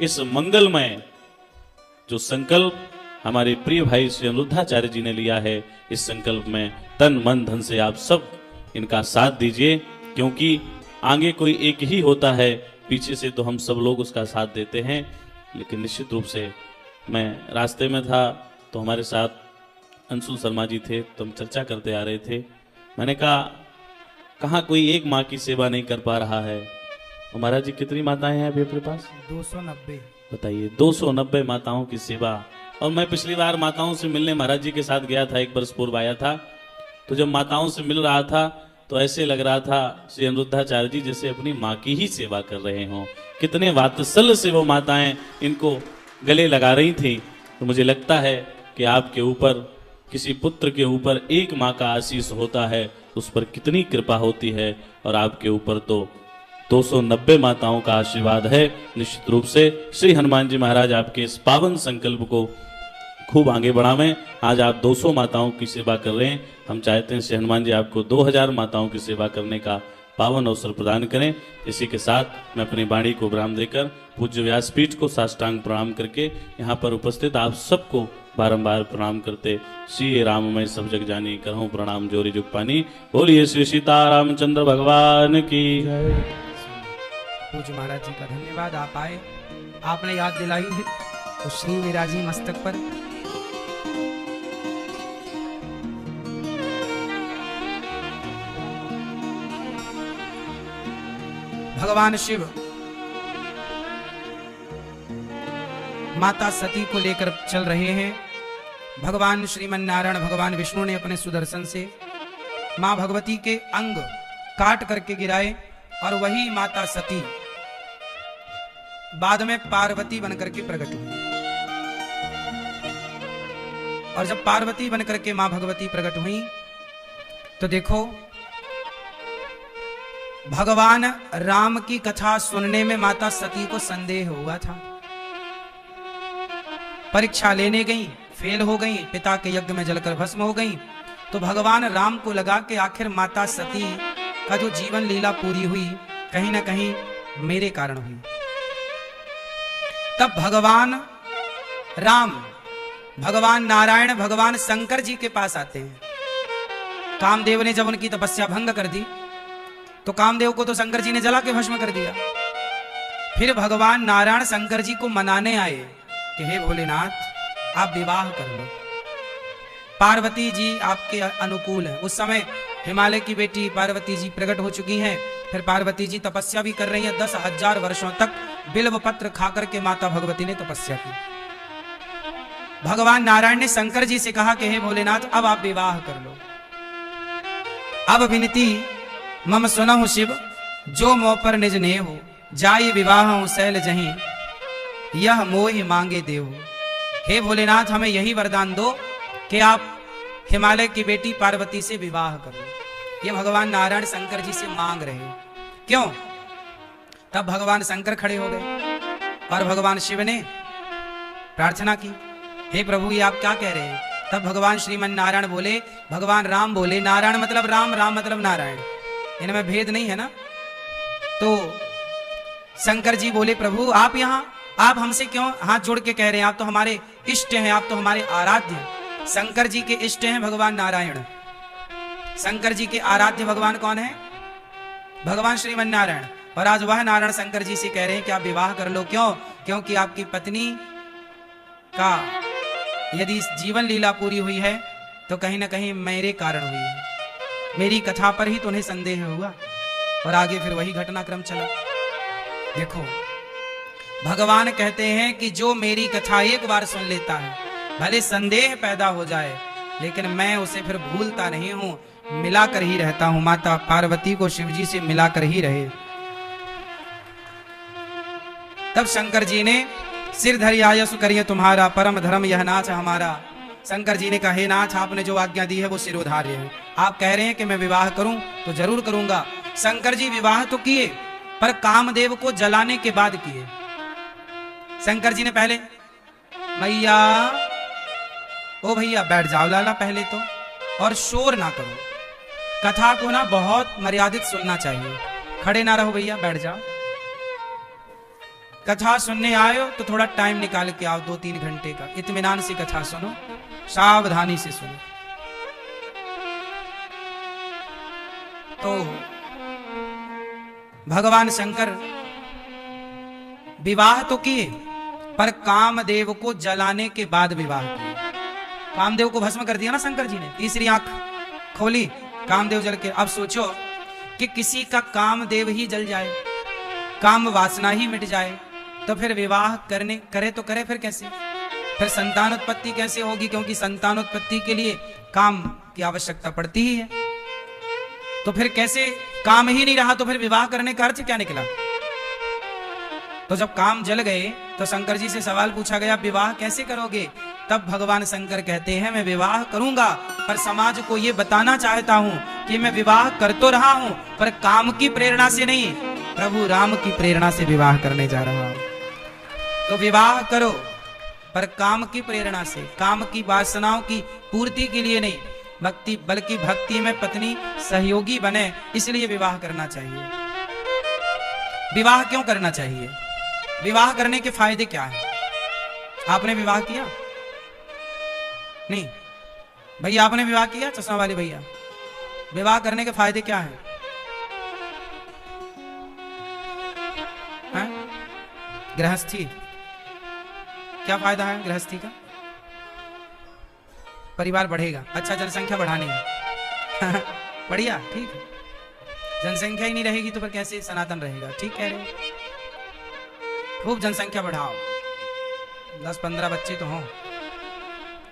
S2: इस मंगलमय जो संकल्प हमारे प्रिय भाई श्री अनिरुद्धाचार्य जी ने लिया है, इस संकल्प में तन मन धन से आप सब इनका साथ दीजिए। क्योंकि आगे कोई एक ही होता है, पीछे से तो हम सब लोग उसका साथ देते हैं। लेकिन निश्चित रूप से मैं रास्ते में था तो हमारे साथ अंशुल शर्मा जी थे, तो हम चर्चा करते आ रहे थे। मैंने कहा कहाँ कोई एक माँ की सेवा नहीं कर पा रहा है। और महाराज जी कितनी माताएं हैं अभी अपने पास?
S1: 290।
S2: बताइए, 290 माताओं की सेवा। और मैं पिछली बार माताओं से मिलने महाराज जी के साथ गया था, एक वर्ष पूर्व आया था। तो जब माताओं से मिल रहा था तो ऐसे लग रहा था श्री अनिरुद्धाचार्य जी जैसे अपनी माँ की ही सेवा कर रहे हों। कितने वात्सल्य से वो माताएं इनको गले लगा रही थी। तो मुझे लगता है कि आपके ऊपर, किसी पुत्र के ऊपर एक माँ का आशीष होता है, उस पर कितनी कृपा होती है। और आपके ऊपर तो 290 माताओं का आशीर्वाद है। निश्चित रूप से श्री हनुमान जी महाराज आपके इस पावन संकल्प को खूब आगे बढ़ावें। आज आप 200 माताओं की सेवा कर रहे हैं, हम चाहते हैं श्री हनुमान जी आपको 2000 माताओं की सेवा करने का पावन अवसर प्रदान करें। इसी के साथ मैं अपनी वाणी को विराम देकर पूज्य व्यासपीठ को साष्टांग प्रणाम करके यहाँ पर उपस्थित आप सबको बारंबार प्रणाम करते, श्री राममय सब जग जानी करहूं प्रणाम जोरी जुग पानी। बोलिए श्री सीतारामचंद्र भगवान की।
S1: पूज्य महाराज जी का धन्यवाद, आप आए, आपने याद दिलाई है तो श्री मेरा जी मस्तक पर। भगवान शिव माता सती को लेकर चल रहे हैं। भगवान श्रीमन नारायण भगवान विष्णु ने अपने सुदर्शन से मां भगवती के अंग काट करके गिराए और वही माता सती बाद में पार्वती बनकर के प्रकट हुई। और जब पार्वती बनकर के मां भगवती प्रकट हुई तो देखो, भगवान राम की कथा सुनने में माता सती को संदेह हुआ था। परीक्षा लेने गई, फेल हो गई, पिता के यज्ञ में जलकर भस्म हो गई। तो भगवान राम को लगा कि आखिर माता सती का जो जीवन लीला पूरी हुई, कहीं ना कहीं मेरे कारण हुई। तब भगवान राम, भगवान नारायण, भगवान शंकर जी के पास आते हैं। कामदेव ने जब उनकी तपस्या भंग कर दी तो कामदेव को तो शंकर जी ने जला के भस्म कर दिया। फिर भगवान नारायण शंकर जी को मनाने आए कि हे भोलेनाथ, आप विवाह कर लो, पार्वती जी आपके अनुकूल है। उस समय हिमालय की बेटी पार्वती जी प्रकट हो चुकी हैं। फिर पार्वती जी तपस्या भी कर रही है। 10,000 वर्षों तक बिल्व पत्र खाकर के माता भगवती ने तपस्या की। भगवान नारायण ने शंकर जी से कहा कि हे भोलेनाथ, अब आप विवाह कर लो। अब विनती मम सुनहु शिव, जो मोह पर निज ने हो, जाय विवाह शैल जहीं, यह मोहि मांगे देव। हे भोलेनाथ हमें यही वरदान दो कि आप हिमालय की बेटी पार्वती से विवाह करो। ये भगवान नारायण शंकर जी से मांग रहे हैं। क्यों? तब भगवान शंकर खड़े हो गए और भगवान शिव ने प्रार्थना की, हे प्रभु ये आप क्या कह रहे हैं? तब भगवान श्रीमन नारायण बोले, भगवान राम बोले, नारायण मतलब राम, राम मतलब नारायण, इनमें भेद नहीं है ना। तो शंकर जी बोले, प्रभु आप यहाँ, आप हमसे क्यों हाथ जोड़ के कह रहे हैं? आप तो हमारे इष्ट हैं, आप तो हमारे आराध्य हैं। शंकर जी के इष्ट हैं भगवान नारायण। शंकर जी के आराध्य भगवान कौन है? भगवान श्रीमन नारायण। और आज वह नारायण शंकर जी से कह रहे हैं कि आप विवाह कर लो। क्यों? क्योंकि आपकी पत्नी का यदि जीवन लीला पूरी हुई है तो कहीं ना कहीं मेरे कारण हुई है, मेरी कथा पर ही तो उन्हें संदेह हुआ। और आगे फिर वही घटनाक्रम चला। देखो भगवान कहते हैं कि जो मेरी कथा एक बार सुन लेता है, भले संदेह पैदा हो जाए लेकिन मैं उसे फिर भूलता नहीं हूं, मिलाकर ही रहता हूं। माता पार्वती को शिव जी से मिलाकर ही रहे। तब शंकर जी ने सिर धरि आयसु करिए तुम्हारा, परम धर्म यह नाथ हमारा। शंकर जी ने कहा, हे नाथ आपने जो आज्ञा दी है वो सिरोधार्य है। आप कह रहे हैं कि मैं विवाह करूं तो जरूर करूंगा। शंकर जी विवाह तो किए पर कामदेव को जलाने के बाद किए। शंकर जी ने पहले, मैया ओ भैया बैठ जाओ लाला पहले तो, और शोर ना करो, कथा को ना बहुत मर्यादित सुनना चाहिए। खड़े ना रहो भैया, बैठ जाओ। कथा सुनने आए हो तो थोड़ा टाइम निकाल के आओ, 2-3 घंटे का। इत्मीनान से कथा सुनो, सावधानी से सुनो। तो भगवान शंकर विवाह तो किए पर कामदेव को जलाने के बाद विवाह किए। कामदेव को भस्म कर दिया ना शंकर जी ने, तीसरी आंख खोली, कामदेव जल के। अब सोचो कि किसी का कामदेव ही जल जाए, काम वासना ही मिट जाए, तो फिर विवाह करे तो करे फिर कैसे? फिर संतान उत्पत्ति कैसे होगी? क्योंकि संतान उत्पत्ति के लिए काम की आवश्यकता पड़ती ही है। तो फिर कैसे? काम ही नहीं रहा तो फिर विवाह करने का अर्थ क्या निकला? तो जब काम जल गए तो शंकर जी से सवाल पूछा गया, विवाह कैसे करोगे? तब भगवान शंकर कहते हैं, मैं विवाह करूंगा पर समाज को यह बताना चाहता हूं कि मैं विवाह कर तो रहा हूं पर काम की प्रेरणा से नहीं, प्रभु राम की प्रेरणा से विवाह करने जा रहा हूं। तो विवाह करो पर काम की प्रेरणा से, काम की वासनाओं की पूर्ति के लिए नहीं, बल्कि भक्ति में पत्नी सहयोगी बने, इसलिए विवाह करना चाहिए। विवाह क्यों करना चाहिए? विवाह करने के फायदे क्या हैं? आपने विवाह किया? नहीं भैया, आपने विवाह किया? चश्मा वाले भैया, विवाह करने के फायदे क्या हैं? गृहस्थी, क्या फायदा है गृहस्थी का? परिवार बढ़ेगा। अच्छा, जनसंख्या बढ़ानी है बढ़िया, ठीक है। जनसंख्या ही नहीं रहेगी तो फिर कैसे सनातन रहेगा? ठीक कह रहे हो, खूब जनसंख्या बढ़ाओ, 10-15 बच्चे तो हों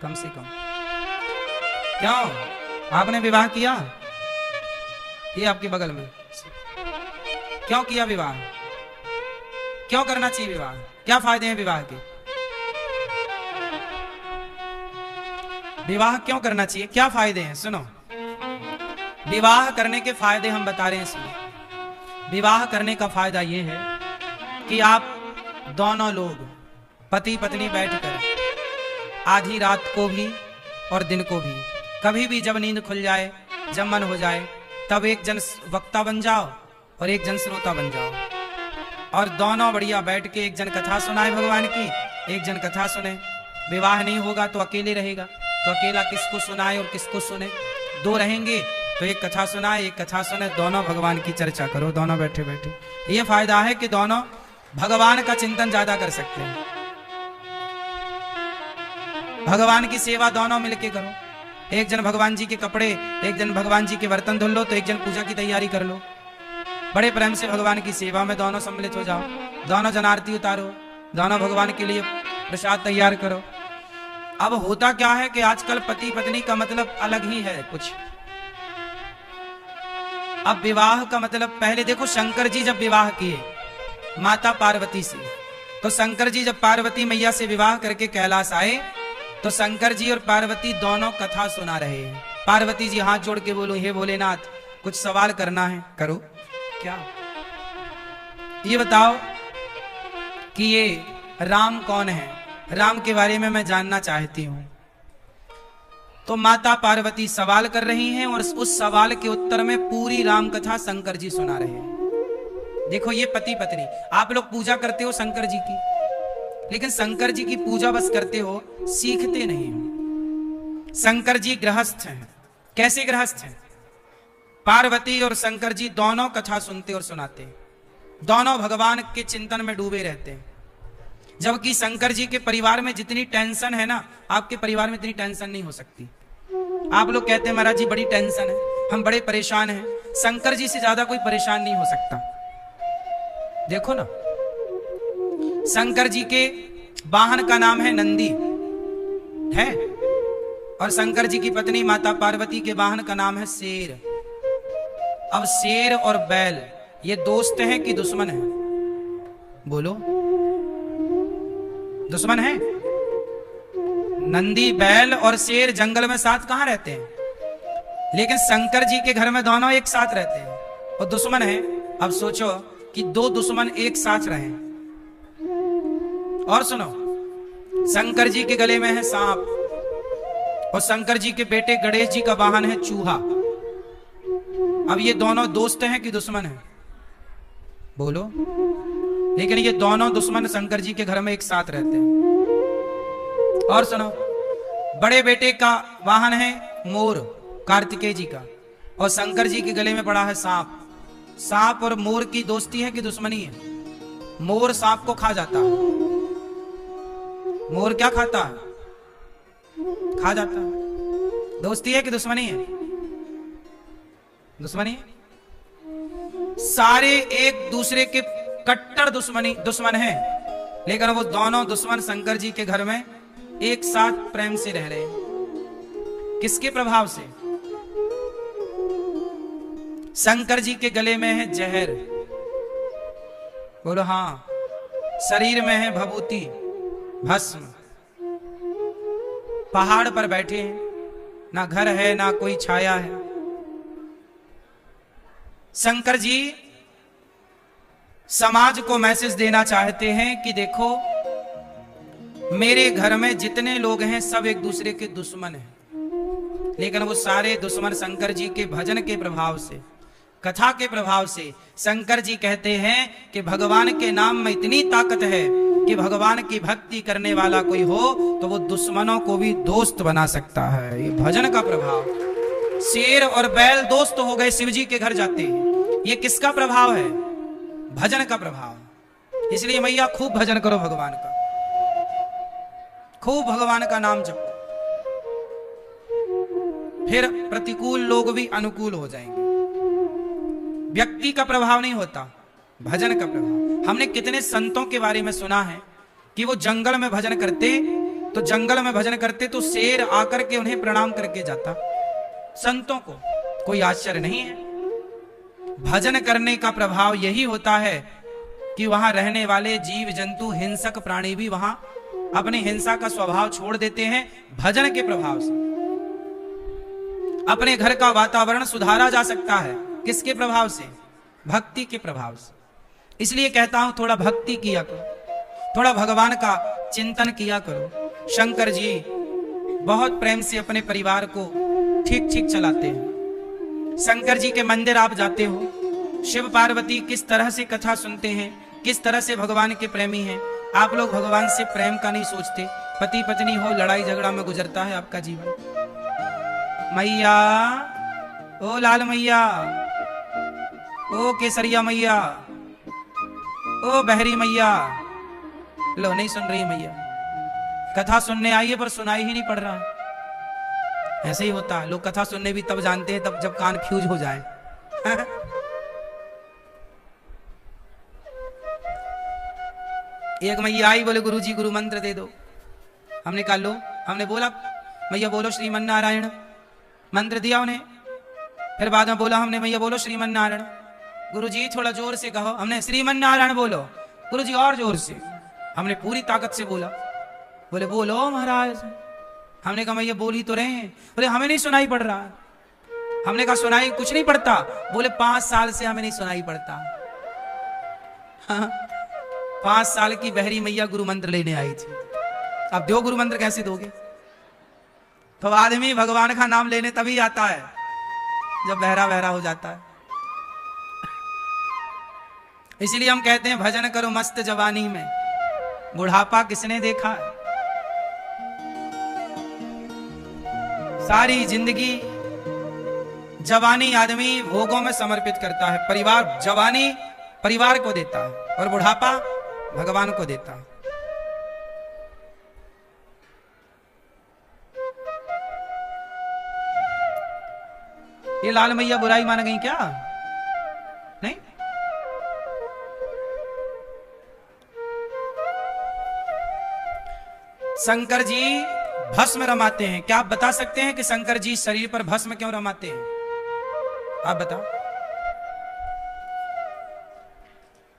S1: कम से कम। क्यों? आपने विवाह किया? ये आपके बगल में, क्यों किया विवाह? क्यों करना चाहिए विवाह? क्या फायदे हैं विवाह के? विवाह क्यों करना चाहिए? क्या फायदे हैं? सुनो, विवाह करने के फायदे हम बता रहे हैं। सुनो, विवाह करने का फायदा यह है कि आप दोनों लोग पति पत्नी बैठकर आधी रात को भी और दिन को भी, कभी भी जब नींद खुल जाए, जब मन हो जाए, तब एक जन वक्ता बन जाओ और एक जन श्रोता बन जाओ, और दोनों बढ़िया बैठ के एक जन कथा सुनाए भगवान की, एक जन कथा सुने। विवाह नहीं होगा तो अकेले रहेगा, तो अकेला किसको सुनाए और किसको सुने? दो रहेंगे तो एक कथा सुनाए, एक कथा सुने, दोनों भगवान की चर्चा करो, दोनों बैठे बैठे। ये फायदा है कि दोनों भगवान का चिंतन ज्यादा कर सकते हैं। भगवान की सेवा दोनों मिलके करो। एक जन भगवान जी के कपड़े, एक जन भगवान जी के बर्तन धुल लो, तो एक जन पूजा की तैयारी कर लो। बड़े प्रेम से भगवान की सेवा में दोनों सम्मिलित हो जाओ, दोनों जन आरती उतारो, दोनों भगवान के लिए प्रसाद तैयार करो। अब होता क्या है कि आजकल पति पत्नी का मतलब अलग ही है कुछ। अब विवाह का मतलब, पहले देखो शंकर जी जब विवाह किए माता पार्वती से, तो शंकर जी जब पार्वती मैया से विवाह करके कैलाश आए तो शंकर जी और पार्वती दोनों कथा सुना रहे हैं। पार्वती जी हाथ जोड़ के बोलो, हे भोलेनाथ कुछ सवाल करना है। करो। क्या? ये बताओ कि ये राम कौन है, राम के बारे में मैं जानना चाहती हूं। तो माता पार्वती सवाल कर रही हैं और उस सवाल के उत्तर में पूरी राम कथा शंकर जी सुना रहे हैं। देखो ये पति पत्नी, आप लोग पूजा करते हो शंकर जी की, लेकिन शंकर जी की पूजा बस करते हो, सीखते नहीं हो। शंकर जी गृहस्थ हैं। कैसे गृहस्थ हैं? पार्वती और शंकर जी दोनों कथा सुनते और सुनाते, दोनों भगवान के चिंतन में डूबे रहते हैं। जबकि शंकर जी के परिवार में जितनी टेंशन है ना, आपके परिवार में इतनी टेंशन नहीं हो सकती। आप लोग कहते हैं महाराज जी बड़ी टेंशन है, हम बड़े परेशान हैं। शंकर जी से ज्यादा कोई परेशान नहीं हो सकता। देखो ना, शंकर जी के वाहन का नाम है नंदी है, और शंकर जी की पत्नी माता पार्वती के वाहन का नाम है शेर। अब शेर और बैल ये दोस्त हैं कि दुश्मन हैं? बोलो, दुश्मन है? नंदी बैल और शेर जंगल में साथ कहां रहते हैं, लेकिन शंकर जी के घर में दोनों एक साथ रहते हैं और दुश्मन है। अब सोचो कि दो दुश्मन एक साथ रहें। और सुनो, शंकर जी के गले में है सांप और शंकर जी के बेटे गणेश जी का वाहन है चूहा। अब ये दोनों दोस्त हैं कि दुश्मन हैं? बोलो। लेकिन ये दोनों दुश्मन शंकर जी के घर में एक साथ रहते हैं। और सुनो, बड़े बेटे का वाहन है मोर, कार्तिकेय जी का, और शंकर जी के गले में पड़ा है सांप। सांप और मोर की दोस्ती है कि दुश्मनी है? मोर सांप को खा जाता है। मोर क्या खाता है? खा जाता है। दोस्ती है कि दुश्मनी है? दुश्मनी है। सारे एक दूसरे के कट्टर दुश्मन हैं, लेकिन वो दोनों दुश्मन शंकर जी के घर में एक साथ प्रेम से रह रहे हैं। किसके प्रभाव से? शंकर जी के गले में है जहर। बोलो हाँ। शरीर में है भभूति, भस्म। पहाड़ पर बैठे हैं, ना घर है ना कोई छाया है। शंकर जी समाज को मैसेज देना चाहते हैं कि देखो, मेरे घर में जितने लोग हैं सब एक दूसरे के दुश्मन हैं, लेकिन वो सारे दुश्मन शंकर जी के भजन के प्रभाव से, कथा के प्रभाव से। शंकर जी कहते हैं कि भगवान के नाम में इतनी ताकत है कि भगवान की भक्ति करने वाला कोई हो तो वो दुश्मनों को भी दोस्त बना सकता है। ये भजन का प्रभाव। शेर और बैल दोस्त हो गए, शिव जी के घर जाते हैं। ये किसका प्रभाव है? भजन का प्रभाव। इसलिए मैया खूब भजन करो भगवान का, खूब भगवान का नाम जपो, फिर प्रतिकूल लोग भी अनुकूल हो जाएंगे। व्यक्ति का प्रभाव नहीं होता, भजन का प्रभाव। हमने कितने संतों के बारे में सुना है कि वो जंगल में भजन करते तो शेर आकर के उन्हें प्रणाम करके जाता। संतों को कोई आश्चर्य नहीं है। भजन करने का प्रभाव यही होता है कि वहां रहने वाले जीव जंतु, हिंसक प्राणी भी वहां अपनी हिंसा का स्वभाव छोड़ देते हैं। भजन के प्रभाव से अपने घर का वातावरण सुधारा जा सकता है। किसके प्रभाव से? भक्ति के प्रभाव से। इसलिए कहता हूं थोड़ा भक्ति किया करो, थोड़ा भगवान का चिंतन किया करो। शंकर जी बहुत प्रेम से अपने परिवार को ठीक ठीक चलाते हैं। शंकर जी के मंदिर आप जाते हो, शिव पार्वती किस तरह से कथा सुनते हैं, किस तरह से भगवान के प्रेमी हैं। आप लोग भगवान से प्रेम का नहीं सोचते। पति पत्नी हो, लड़ाई झगड़ा में गुजरता है आपका जीवन। मैया, ओ लाल मैया, ओ केसरिया मैया, ओ बहरी मैया। लो, नहीं सुन रही मैया। कथा सुनने आई है पर सुनाई ही नहीं पड़ रहा। ऐसे ही होता है, लोग कथा सुनने भी तब जानते हैं तब जब कान फ्यूज हो जाए। एक मैया आई, बोले गुरुजी गुरु मंत्र दे दो। हमने कहा लो। हमने बोला मैया बोलो श्रीमन नारायण, मंत्र दिया उन्हें। फिर बाद में बोला हमने मैया बोलो श्रीमन नारायण। गुरुजी थोड़ा जोर से कहो। हमने श्रीमन नारायण बोलो। गुरुजी और जोर से। हमने पूरी ताकत से बोला। बोले बोलो महाराज। हमने कहा मैया बोल ही तो रहे हैं। बोले हमें नहीं सुनाई पड़ रहा। हमने कहा सुनाई कुछ नहीं पड़ता। बोले 5 साल से हमें नहीं सुनाई पड़ता। हाँ, 5 साल की बहरी मैया गुरु मंत्र लेने आई थी। अब दो गुरु मंत्र कैसे दोगे? तो आदमी भगवान का नाम लेने तभी आता है जब बहरा बहरा हो जाता है। इसलिए हम कहते हैं भजन करो मस्त जवानी में, बुढ़ापा किसने देखा है? सारी जिंदगी जवानी आदमी भोगों में समर्पित करता है। परिवार, जवानी परिवार को देता है और बुढ़ापा भगवान को देता है। ये लाल मैया बुराई मान गई क्या? नहीं। शंकर जी भस्म रमाते हैं। क्या आप बता सकते हैं कि शंकर जी शरीर पर भस्म क्यों रमाते हैं? आप बताओ।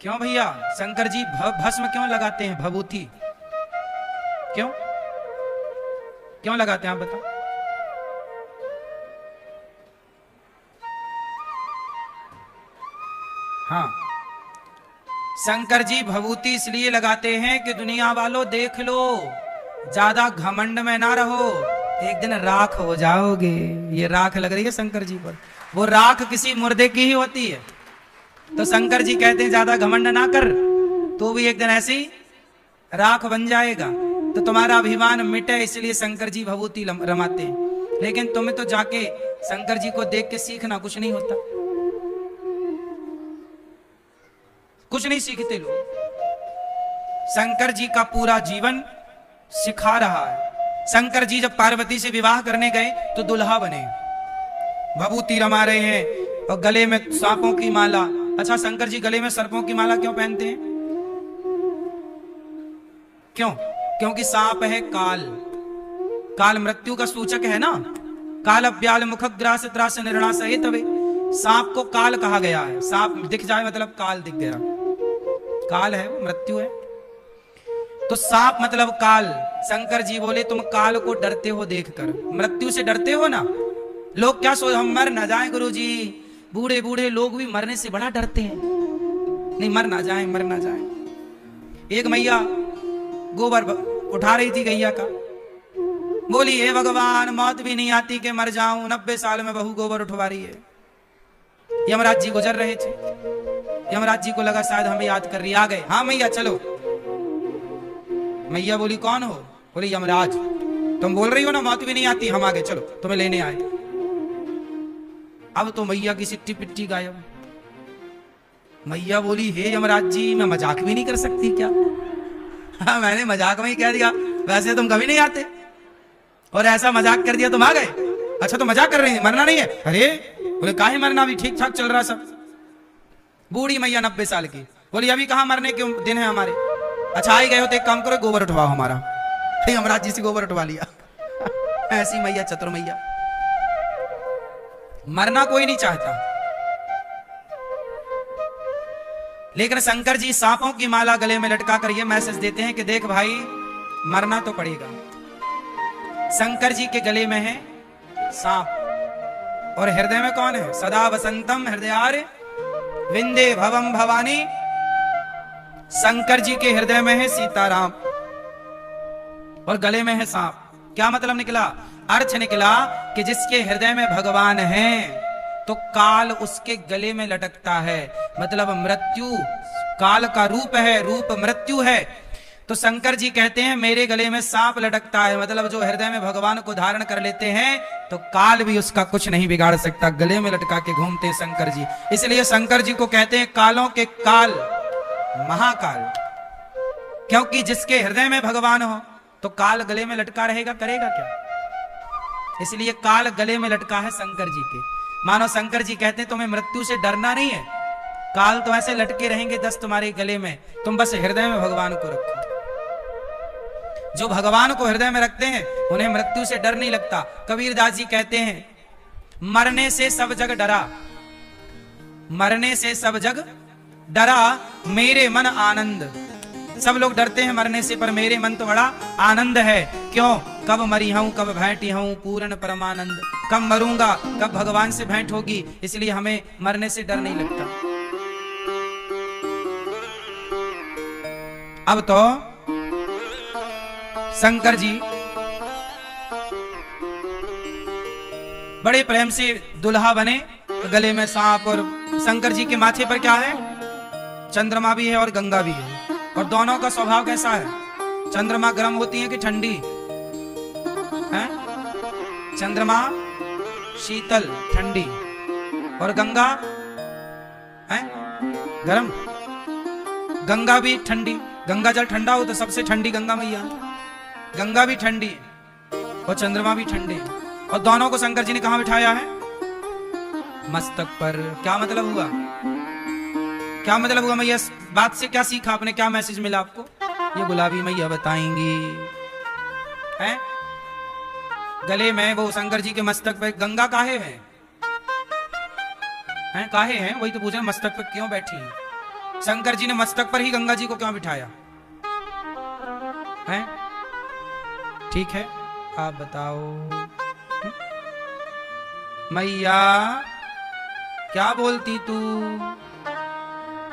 S1: क्यों भैया शंकर जी भस्म क्यों लगाते हैं? भभूति क्यों क्यों लगाते हैं? आप बताओ। हाँ, शंकर जी भभूति इसलिए लगाते हैं कि दुनिया वालों देख लो, ज्यादा घमंड में ना रहो, एक दिन राख हो जाओगे। ये राख लग रही है शंकर जी पर, वो राख किसी मुर्दे की ही होती है। तो शंकर जी कहते हैं ज्यादा घमंड ना कर, तो भी एक दिन ऐसी राख बन जाएगा। तो तुम्हारा अभिमान मिटे, इसलिए शंकर जी भभूति रमाते हैं। लेकिन तुम्हें तो जाके शंकर जी को देख के सीखना, कुछ नहीं होता, कुछ नहीं सीखते लोग। शंकर जी का पूरा जीवन सिखा रहा है। शंकर जी जब पार्वती से विवाह करने गए तो दुल्हा बने, भभूति रमा रहे हैं और गले में सांपों की माला। अच्छा, शंकर जी गले में सर्पों की माला क्यों पहनते हैं? क्यों? क्योंकि सांप है काल, काल मृत्यु का सूचक है ना। काल अव्याल मुखग्रास त्रास निर्णास है, तवे सांप को काल कहा गया है। सांप दिख जाए मतलब काल दिख गया, काल है वो, मृत्यु है। तो सांप मतलब काल। शंकर जी बोले तुम काल को डरते हो देखकर, मृत्यु से डरते हो ना। लोग क्या सोच, हम मर ना जाएं गुरुजी। बूढ़े बूढ़े लोग भी मरने से बड़ा डरते हैं। नहीं, मर ना जाएं, मर ना जाएं। एक मैया गोबर उठा रही थी गैया का, बोली हे भगवान मौत भी नहीं आती कि मर जाऊं, 90 साल में बहू गोबर उठवा रही है। यमराज जी गुजर रहे थे, यमराज जी को लगा शायद हमें याद कर रही, आ गए। हाँ मैया चलो। मैया बोली कौन हो? बोली यमराज। तुम बोल रही हो ना मौत भी नहीं आती, हम आ गए, चलो तुम्हें लेने आए। अब तो मैया की सिट्टी पिट्टी गायब। मैया बोली हे यमराज जी, मैं मजाक भी नहीं कर सकती क्या? हाँ, मैंने मजाक में ही कह दिया, वैसे तुम कभी नहीं आते, और ऐसा मजाक कर दिया तुम आ गए। अच्छा तो मजाक कर रही है, मरना नहीं है? अरे बोले काहे मरना, भी ठीक ठाक चल रहा सब। बूढ़ी मैया 90 साल की, बोली अभी कहाँ मरने के दिन है हमारे। अच्छा आई गए हो तो एक काम करो, गोबर उठवाओ हमारा। यमराज जी से गोबर उठवा लिया। ऐसी मैया चतुर मैया, मरना कोई नहीं चाहता। लेकिन शंकर जी सांपों की माला गले में लटका कर यह मैसेज देते हैं कि देख भाई मरना तो पड़ेगा। शंकर जी के गले में है सांप और हृदय में कौन है? सदा वसंतम हृदयार विंदे भवम भवानी। शंकर जी के हृदय में है सीताराम और गले में है सांप। क्या मतलब निकला? अर्थ निकला कि जिसके हृदय में भगवान है तो काल उसके गले में लटकता है। मतलब मृत्यु काल का रूप है, रूप मृत्यु है। तो शंकर जी कहते हैं मेरे गले में सांप लटकता है, मतलब जो हृदय में भगवान को धारण कर लेते हैं तो काल भी उसका कुछ नहीं बिगाड़ सकता। गले में लटका के घूमते हैं शंकर जी, इसलिए शंकर जी को कहते हैं कालों के काल, महाकाल। क्योंकि जिसके हृदय में भगवान हो तो काल गले में लटका रहेगा, करेगा क्या? इसलिए काल गले में लटका है शंकर जी के। मानो शंकर जी कहते हैं तुम्हें मृत्यु से डरना नहीं है, काल तो ऐसे लटके रहेंगे 10 तुम्हारे गले में, तुम बस हृदय में भगवान को रखो। जो भगवान को हृदय में रखते हैं उन्हें मृत्यु से डर नहीं लगता। कबीरदास जी कहते हैं मरने से सब जग डरा, मरने से सब जग डरा, मेरे मन आनंद सब लोग डरते हैं मरने से, पर मेरे मन तो बड़ा आनंद है। क्यों? कब मरी हूं, कब भेंटी हूं, पूर्ण परमानंद। कब मरूंगा, कब भगवान से भेंट होगी, इसलिए हमें मरने से डर नहीं लगता। अब तो शंकर जी बड़े प्रेम से दुल्हा बने, गले में सांप, और शंकर जी के माथे पर क्या है? चंद्रमा भी है और गंगा भी है। और दोनों का स्वभाव कैसा है? चंद्रमा गर्म होती है कि ठंडी है? चंद्रमा शीतल ठंडी, और गंगा है गर्म। गंगा भी ठंडी, गंगा जल ठंडा हो तो सबसे ठंडी गंगा मैया। गंगा भी ठंडी और चंद्रमा भी ठंडे, और दोनों को शंकर जी ने कहां बिठाया है? मस्तक पर। क्या मतलब हुआ? क्या मतलब हुआ मैया? बात से क्या सीखा आपने? क्या मैसेज मिला आपको? ये गुलाबी मैया बताएंगी। हैं? गले में वो शंकर जी के मस्तक पे गंगा काहे है? हैं काहे हैं? वही तो पूछ रहे हैं, मस्तक पर क्यों बैठी है? शंकर जी ने मस्तक पर ही गंगा जी को क्यों बिठाया? हैं? ठीक है, आप बताओ मैया, क्या बोलती तू?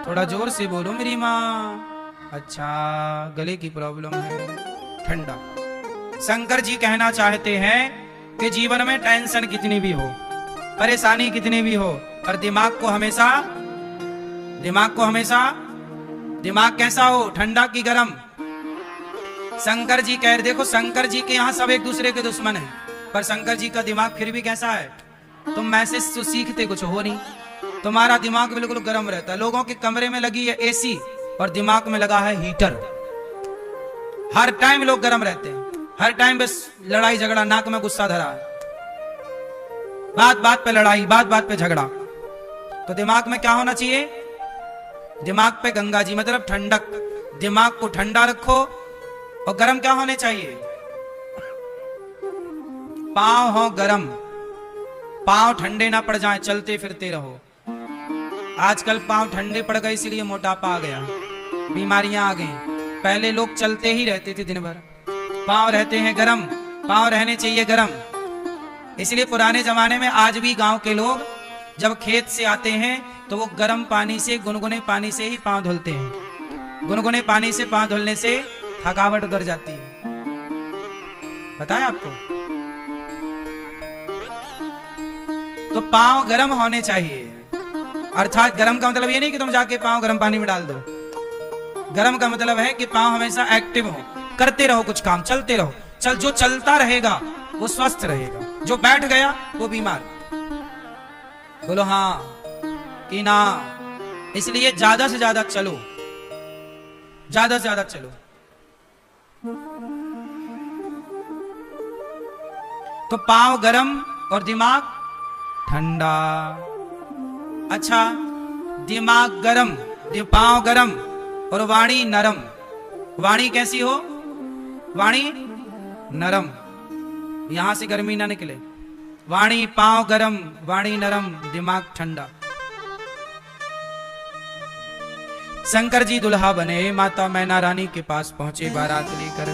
S1: थोड़ा जोर से बोलो मेरी माँ। अच्छा, गले की प्रॉब्लम है, ठंडा। शंकर जी कहना चाहते हैं कि जीवन में टेंशन कितनी भी हो, परेशानी कितनी भी हो, पर दिमाग को हमेशा दिमाग कैसा हो? ठंडा की गर्म? शंकर जी कह रहे, देखो शंकर जी के यहाँ सब एक दूसरे के दुश्मन है, पर शंकर जी का दिमाग फिर भी कैसा है? तुम मैसेज तो सीखते कुछ हो नहीं, तुम्हारा दिमाग बिल्कुल गर्म रहता है। लोगों के कमरे में लगी है एसी और दिमाग में लगा है हीटर। हर टाइम लोग गर्म रहते हैं, हर टाइम बस लड़ाई झगड़ा, नाक में गुस्सा धरा है, बात बात पे लड़ाई, बात बात पे झगड़ा। तो दिमाग में क्या होना चाहिए? दिमाग पे गंगा जी, मतलब ठंडक। दिमाग को ठंडा रखो। और गर्म क्या होने चाहिए? पांव हो गर्म, पांव ठंडे ना पड़ जाए, चलते फिरते रहो। आजकल पांव ठंडे पड़ गए इसलिए मोटापा आ गया, बीमारियां आ गई। पहले लोग चलते ही रहते थे दिन भर, पांव रहते हैं गरम, पांव रहने चाहिए गरम। इसलिए पुराने जमाने में आज भी गांव के लोग जब खेत से आते हैं तो वो गर्म पानी से, गुनगुने पानी से ही पांव धुलते हैं। गुनगुने पानी से पांव धुलने से थकावट उतर जाती है। बताया आपको? तो पांव गर्म होने चाहिए। अर्थात गर्म का मतलब ये नहीं कि तुम जाके पांव गर्म पानी में डाल दो। गर्म का मतलब है कि पांव हमेशा एक्टिव हो, करते रहो कुछ काम, चलते रहो। जो चलता रहेगा वो स्वस्थ रहेगा, जो बैठ गया वो बीमार। बोलो हाँ कि ना? इसलिए ज्यादा से ज्यादा चलो, ज्यादा से ज्यादा चलो। तो पांव गरम और दिमाग ठंडा। अच्छा, दिमाग गरम, पांव गरम और वाणी नरम। वाणी कैसी हो? वाणी नरम, यहां से गर्मी ना निकले। वाणी पांव गरम, वाणी नरम, दिमाग ठंडा। शंकर जी दुल्हा बने, माता मैना रानी के पास पहुंचे बारात लेकर।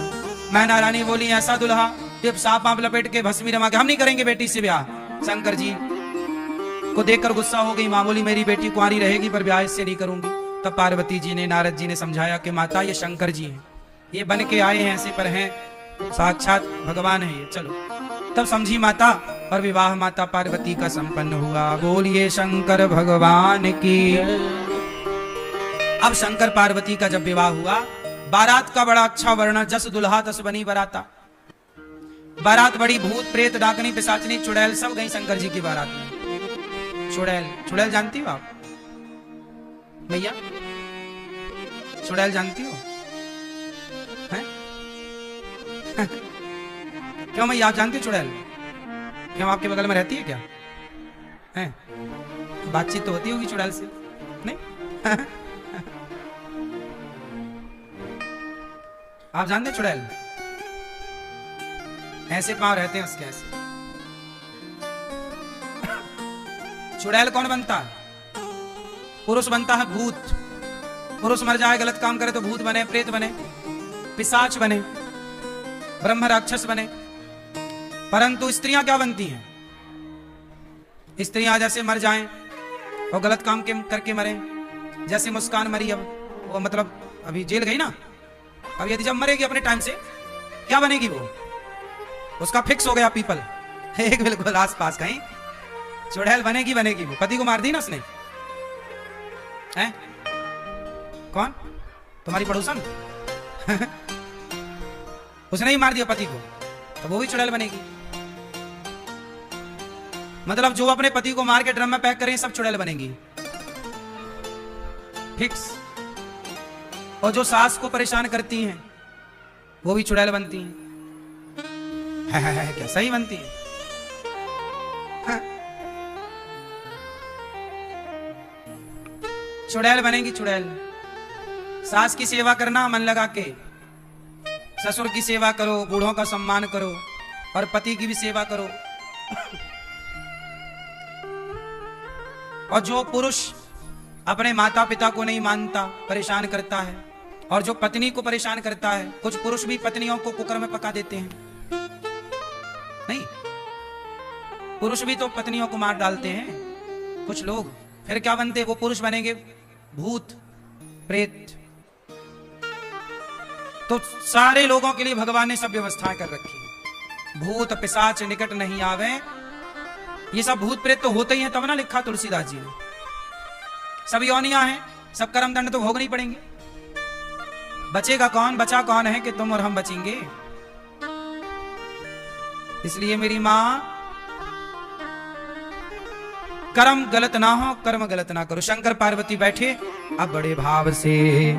S1: मैना रानी बोली, ऐसा दुल्हा जब सांप आप लपेट के भस्मी रमा के, हम नहीं करेंगे बेटी से ब्याह। शंकर जी को देखकर गुस्सा हो गई। माँ बोली, मेरी बेटी कुंवारी रहेगी पर ब्याह इससे नहीं करूंगी। तब पार्वती जी ने, नारद जी ने समझाया कि माता ये शंकर जी हैं, ये बन के आए हैं, ऐसे पर हैं, साक्षात भगवान है ये, चलो। तब समझी माता और विवाह माता पार्वती का संपन्न हुआ। बोलिए शंकर भगवान की। अब शंकर पार्वती का जब विवाह हुआ, बारात का बड़ा अच्छा वर्णन, जस दुल्हा तस बनी बराता। बारात बड़ी, भूत प्रेत डाकनी पिशाचनी चुड़ैल सब गई शंकर जी की बारात में। चुड़ैल जानती हो आप भैया? चुड़ैल जानती हो? हैं? क्यों भैया, आप जानती हो चुड़ैल? क्यों, आपके बगल में रहती है क्या? हैं? बातचीत तो होती होगी चुड़ैल से, नहीं? आप जानते चुड़ैल? ऐसे पांव रहते हैं उसके, ऐसे। चुड़ैल कौन बनता है? पुरुष बनता है भूत, पुरुष मर जाए, गलत काम करे तो भूत बने, प्रेत बने, पिशाच बने, ब्रह्म राक्षस बने। परंतु स्त्रियां क्या बनती हैं? स्त्रियां जैसे मर जाएं और गलत काम करके मरे, जैसे मुस्कान मरी, अब वो मतलब अभी जेल गई ना, अब यदि जब मरेगी अपने टाइम से, क्या बनेगी वो? उसका फिक्स हो गया पीपल, एक बिल्कुल आस पास कहीं चुड़ैल बनेगी वो। पति को मार दी ना उसने, हैं? कौन? तुम्हारी पड़ोसन उसने ही मार दिया पति को, तो वो भी चुड़ैल बनेगी। मतलब जो अपने पति को मार के ड्रम में पैक करें, सब चुड़ैल बनेंगी, फिक्स। और जो सास को परेशान करती हैं वो भी चुड़ैल बनती हैं। है क्या? सही बनती है। हाँ। चुड़ैल बनेगी, चुड़ैल। सास की सेवा करना मन लगा के, ससुर की सेवा करो, बूढ़ों का सम्मान करो, और पति की भी सेवा करो। और जो पुरुष अपने माता पिता को नहीं मानता, परेशान करता है, और जो पत्नी को परेशान करता है, कुछ पुरुष भी पत्नियों को कुकर में पका देते हैं, नहीं? पुरुष भी तो पत्नियों को मार डालते हैं कुछ लोग, फिर क्या बनते? वो पुरुष बनेंगे भूत प्रेत। तो सारे लोगों के लिए भगवान ने सब व्यवस्थाएं कर रखी है। भूत पिशाच निकट नहीं आवे, ये सब भूत प्रेत तो होते ही हैं, तब ना लिखा तुलसीदास जी ने। सब योनियां हैं, सब कर्म दंड तो भोगनी पड़ेंगे। बचेगा कौन? बचा कौन है कि तुम और हम बचेंगे? इसलिए मेरी मां, कर्म गलत ना हो, कर्म गलत ना करो। शंकर पार्वती बैठे अब बड़े भाव से,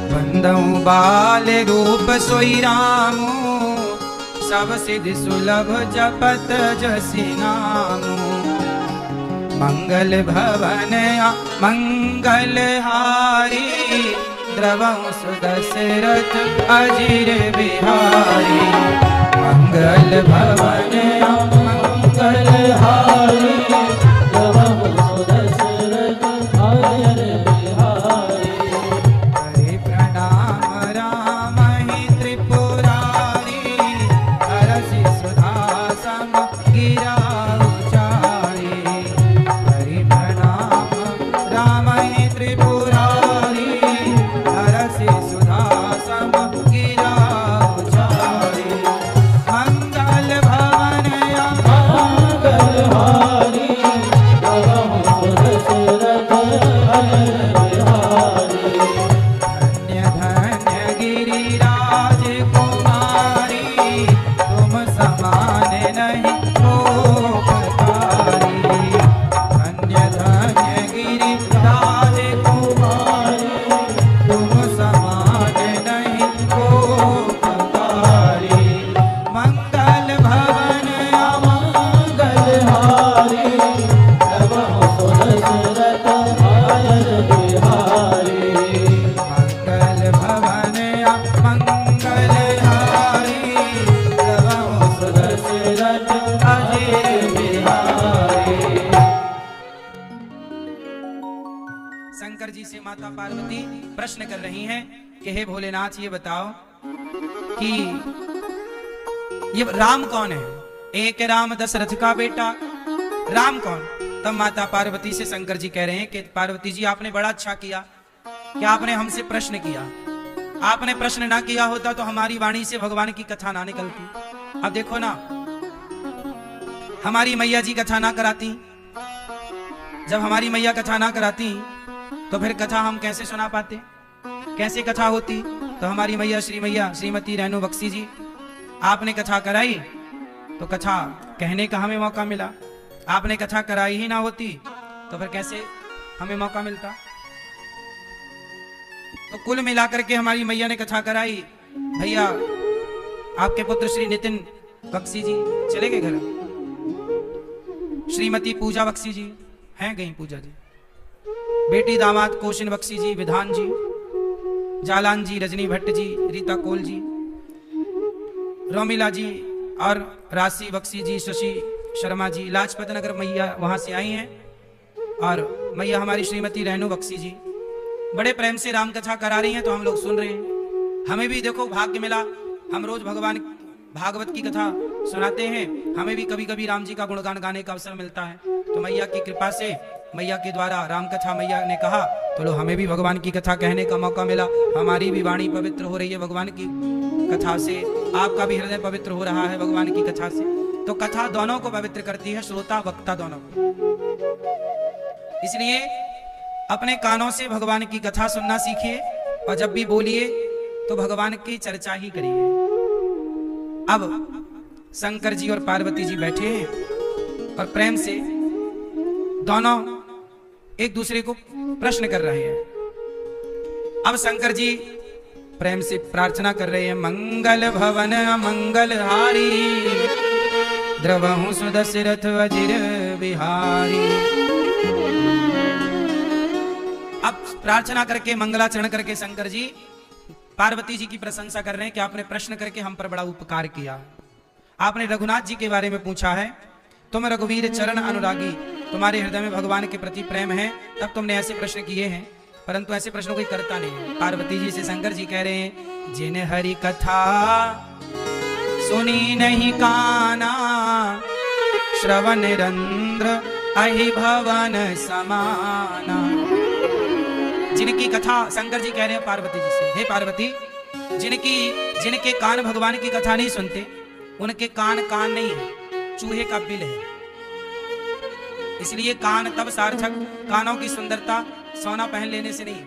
S1: बंदऊ बाल रूप सोई रामू, सब सिद्धि सुलभ जपत जसि नामू। मंगल भवन मंगल हारी, द्रवं सुदशरथ अजिर बिहारी। मंगल भवन मंगल हारी, द्रवं सुदशरथ अजिर बिहारी। हरि प्रणाम राम ही त्रिपुरारी, हरसि सुधा सम गिरा उचारी। हरि प्रणाम राम ही त्रिपुरारी, हरसि सुधा सम गिरा उचारी। मंगल भवन मंगल हारी, द्रवं सुदशरथ अजिर बिहारी। धन्य धन्य गिरिराज कुमारी, तुम समान नहीं कोपकारी। धन्य धन्य गिरिराज कुमारी, तुम समान नहीं कोपकारी। मंगल भवन मंगल हारी, द्रवं सुदशरथ अजिर बिहारी। मंगल भवन मंगल हारी, द्रवं सुदशरथ अजिर बिहारी। शंकर जी से माता पार्वती प्रश्न कर रही हैं कि हे भोलेनाथ, ये बताओ कि ये राम कौन है? एक राम दशरथ का बेटा, राम कौन? तब माता पार्वती से शंकर जी कह रहे हैं कि पार्वती जी, आपने बड़ा अच्छा किया कि आपने हमसे प्रश्न किया। आपने प्रश्न ना किया होता तो हमारी वाणी से भगवान की कथा ना निकलती। अब देखो ना, हमारी मैया जी कथा ना कराती, जब हमारी मैया कथा ना कराती तो फिर कथा हम कैसे सुना पाते? कैसे कथा होती? तो हमारी मैया श्रीमती रेणु बख्शी जी, आपने कथा कराई तो कथा कहने का हमें मौका मिला। आपने कथा कराई ही ना होती तो फिर कैसे हमें मौका मिलता? तो कुल मिलाकर के हमारी मैया ने कथा कराई। भैया, आपके पुत्र श्री नितिन बख्शी जी चले गए घर। श्रीमती पूजा बख्शी जी हैं गई, पूजा जी। बेटी दामाद कोशिन बख्शी जी, विधान जी, जालान जी, रजनी भट्ट जी, रीता कोल जी, रोमिला जी और राशि बख्शी जी, शशि शर्मा जी, लाजपत नगर मैया वहां से आई हैं, और मैया हमारी श्रीमती रेणु बख्शी जी बड़े प्रेम से राम कथा करा रही हैं, तो हम लोग सुन रहे हैं। हमें भी देखो भाग्य मिला, हम रोज भगवान भागवत की कथा सुनाते हैं, हमें भी कभी कभी राम जी का गुणगान गाने का अवसर मिलता है। तो मैया की कृपा से, मैया के द्वारा राम कथा मैया ने कहा, तो लो हमें भी भगवान की कथा कहने का मौका मिला। हमारी भी वाणी पवित्र हो रही है भगवान की कथा से, आपका भी हृदय पवित्र हो रहा है भगवान की कथा से। तो कथा दोनों को पवित्र करती है, श्रोता वक्ता दोनों को। इसलिए अपने कानों से भगवान की कथा सुनना सीखिए, और जब भी बोलिए तो भगवान की चर्चा ही करिए। अब शंकर जी और पार्वती जी बैठे हैं और प्रेम से दोनों एक दूसरे को प्रश्न कर रहे हैं। अब शंकर जी प्रेम से प्रार्थना कर रहे हैं, मंगल भवन मंगल हारी, द्रवहु सुदशरथ वज्र बिहारी। अब प्रार्थना करके, मंगलाचरण करके शंकर जी पार्वती जी की प्रशंसा कर रहे हैं कि आपने प्रश्न करके हम पर बड़ा उपकार किया। आपने रघुनाथ जी के बारे में पूछा है, तुम रघुवीर चरण अनुरागी, तुम्हारे हृदय में भगवान के प्रति प्रेम है, तब तुमने ऐसे प्रश्न किए हैं, परंतु ऐसे प्रश्नों कोई करता नहीं है। पार्वती जी से शंकर जी कह रहे हैं, जिन हरि कथा सुनी नहीं काना, श्रवण रंध्र अहि भवन समाना। जिनकी कथा, शंकर जी कह रहे हैं पार्वती जी से, हे पार्वती, जिनके कान भगवान की कथा नहीं सुनते, उनके कान नहीं है, चूहे का बिल है। इसलिए कान तब सार्थक, कानों की सुंदरता सोना पहन लेने से नहीं।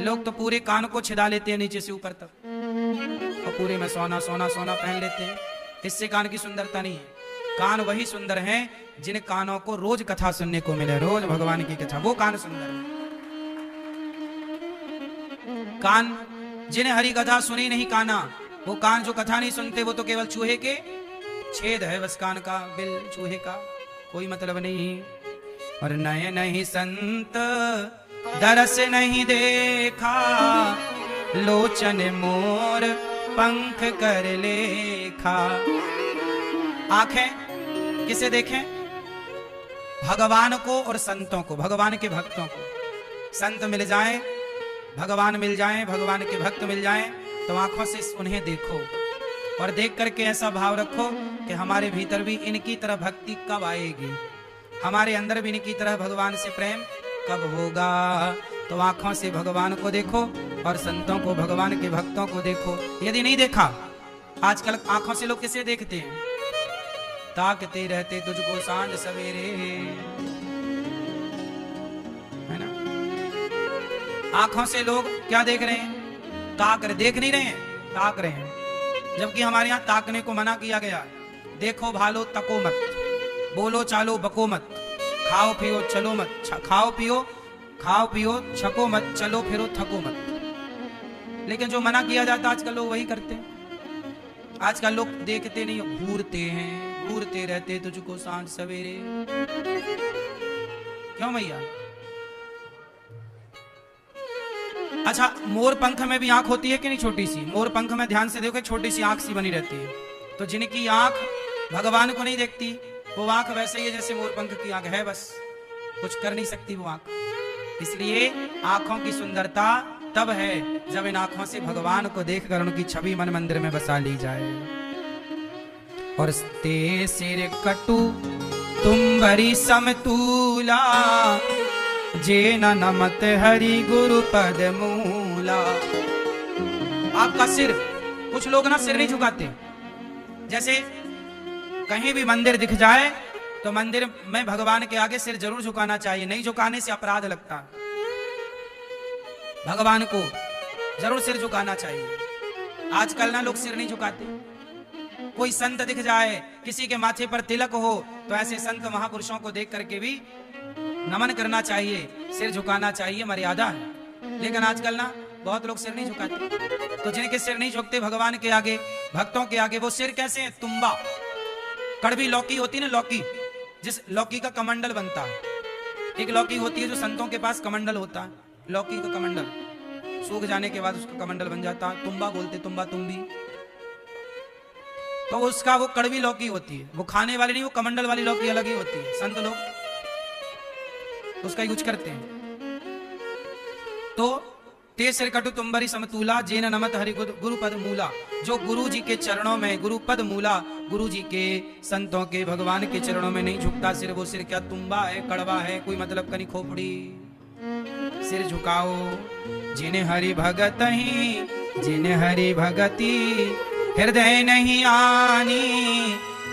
S1: लोग तो पूरे कान को छिदा लेते हैं नीचे से ऊपर तक, और पूरे में सोना सोना सोना पहन लेते हैं, इससे कान की सुंदरता नहीं है। कान वही सुंदर हैं जिन कानों को रोज कथा सुनने को मिले, रोज भगवान की कथा, वो कान सुंदर है। कान जिन्हें हरि कथा सुनी नहीं काना, वो कान जो कथा नहीं सुनते, वो तो केवल चूहे के छेद है बस, कान का बिल चूहे का, कोई मतलब नहीं। और नए नहीं संत दरस नहीं देखा, लोचन मोर पंख कर लेखा। आंखें किसे देखें? भगवान को और संतों को, भगवान के भक्तों को। संत मिल जाएं, भगवान मिल जाएं, भगवान के भक्त मिल जाएं, तो आंखों से उन्हें देखो और देख करके ऐसा भाव रखो कि हमारे भीतर भी इनकी तरह भक्ति कब आएगी, हमारे अंदर भी इनकी तरह भगवान से प्रेम कब होगा। तो आंखों से भगवान को देखो और संतों को, भगवान के भक्तों को देखो। यदि नहीं देखा, आजकल आंखों से लोग किसे देखते हैं? ताकते रहते तुझको सांझ सवेरे, है ना? आंखों से लोग क्या देख रहे हैं? देख नहीं रहे हैं, ताक रहे हैं। जबकि हमारे यहाँ ताकने को मना किया गया। देखो भालो तको मत, बोलो चालो बको मत, खाओ पियो चलो मत, खाओ पियो छको मत, चलो फिरो थको मत। लेकिन जो मना किया जाता आजकल लोग वही करते हैं। आजकल लोग देखते नहीं, घूरते हैं, घूरते रहते तुझको सांझ सवेरे। क्यों मैया? अच्छा, मोर पंख में भी आंख होती है कि नहीं? छोटी सी मोर पंख में ध्यान से देखो, छोटी सी आंख सी बनी रहती है। तो जिनकी आंख भगवान को नहीं देखती, वो आंख वैसे ही है जैसे मोर पंख की आंख है, बस कुछ कर नहीं सकती वो आंख। इसलिए आंखों की सुंदरता तब है जब इन आंखों से भगवान को देखकर उनकी छवि मन मंदिर में बसा ली जाए। और ते सिर कटु तुम बरी समतूला, जे न नमत हरि गुरु पद मूला। आपका सिर, कुछ लोग ना सिर नहीं झुकाते। जैसे कहीं भी मंदिर दिख जाए तो मंदिर में भगवान के आगे सिर जरूर झुकाना चाहिए, नहीं झुकाने से अपराध लगता है। भगवान को जरूर सिर झुकाना चाहिए। आजकल ना लोग सिर नहीं झुकाते। कोई संत दिख जाए, किसी के माथे पर तिलक हो, तो ऐसे संत महापुरुषों को देख करके भी नमन करना चाहिए, सिर झुकाना चाहिए, मर्यादा है। लेकिन आजकल ना बहुत लोग सिर नहीं झुकाते। तो जिनके सिर नहीं झुकते भगवान के आगे, भक्तों के आगे, वो सिर कैसे है? तुम्बा, कड़वी लौकी होती ना, लौकी, जिस लौकी का कमंडल बनता है। एक लौकी होती है जो संतों के पास कमंडल होता है, लौकी का कमंडल, सूख जाने के बाद उसका कमंडल बन जाता। तुम्बा बोलते, तुम्बा तुम्बी। तो उसका वो कड़वी लौकी होती है, वो खाने वाली नहीं, वो कमंडल वाली लौकी अलग ही होती है। संत लोग उसका यूज करते हैं। तो ते सिर कटु तुम्बरी समतूला जेन नमत हरि गुरु पद मूला। जो गुरु जी के चरणों में, गुरु पद मूला, गुरु जी के, संतों के, भगवान के चरणों में नहीं झुकता सिर, वो सिर क्या तुम्बा है, कड़वा है, कोई मतलब का नहीं, खोपड़ी। सिर झुकाओ जिन्हें हरि भगत ही, जिन्हें हरि भगति हृदय नहीं आनी,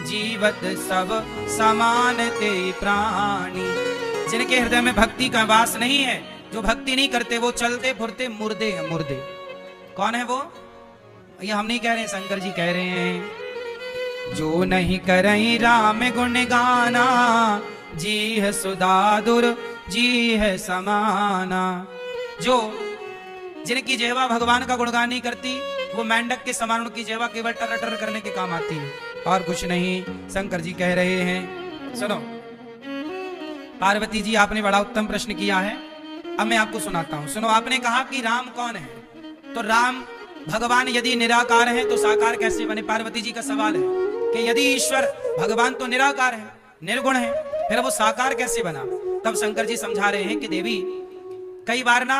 S1: जीवत सब समान ते प्राणी। जिनके हृदय में भक्ति का वास नहीं है, जो भक्ति नहीं करते, वो चलते फुरते मुर्दे हैं, मुर्दे। कौन है वो? ये हम नहीं कह रहे हैं, शंकर जी कह रहे हैं। जो नहीं करई राम गुण गाना, जी है सुदादुर जी है समाना। जो जिनकी जेवा भगवान का गुणगान नहीं करती, वो मेंढक के समान, उनकी जेवा केवल टर टर करने के काम आती है और कुछ नहीं। शंकर जी कह रहे हैं, सुनो पार्वती जी, आपने बड़ा उत्तम प्रश्न किया है, अब मैं आपको सुनाता हूं। सुनो, आपने कहा कि राम कौन है, तो राम भगवान यदि निराकार है तो साकार कैसे बने? पार्वती जी का सवाल है कि यदि ईश्वर भगवान तो निराकार है, निर्गुण है, फिर वो साकार कैसे बना? तब शंकर जी समझा रहे हैं कि देवी, कई बार ना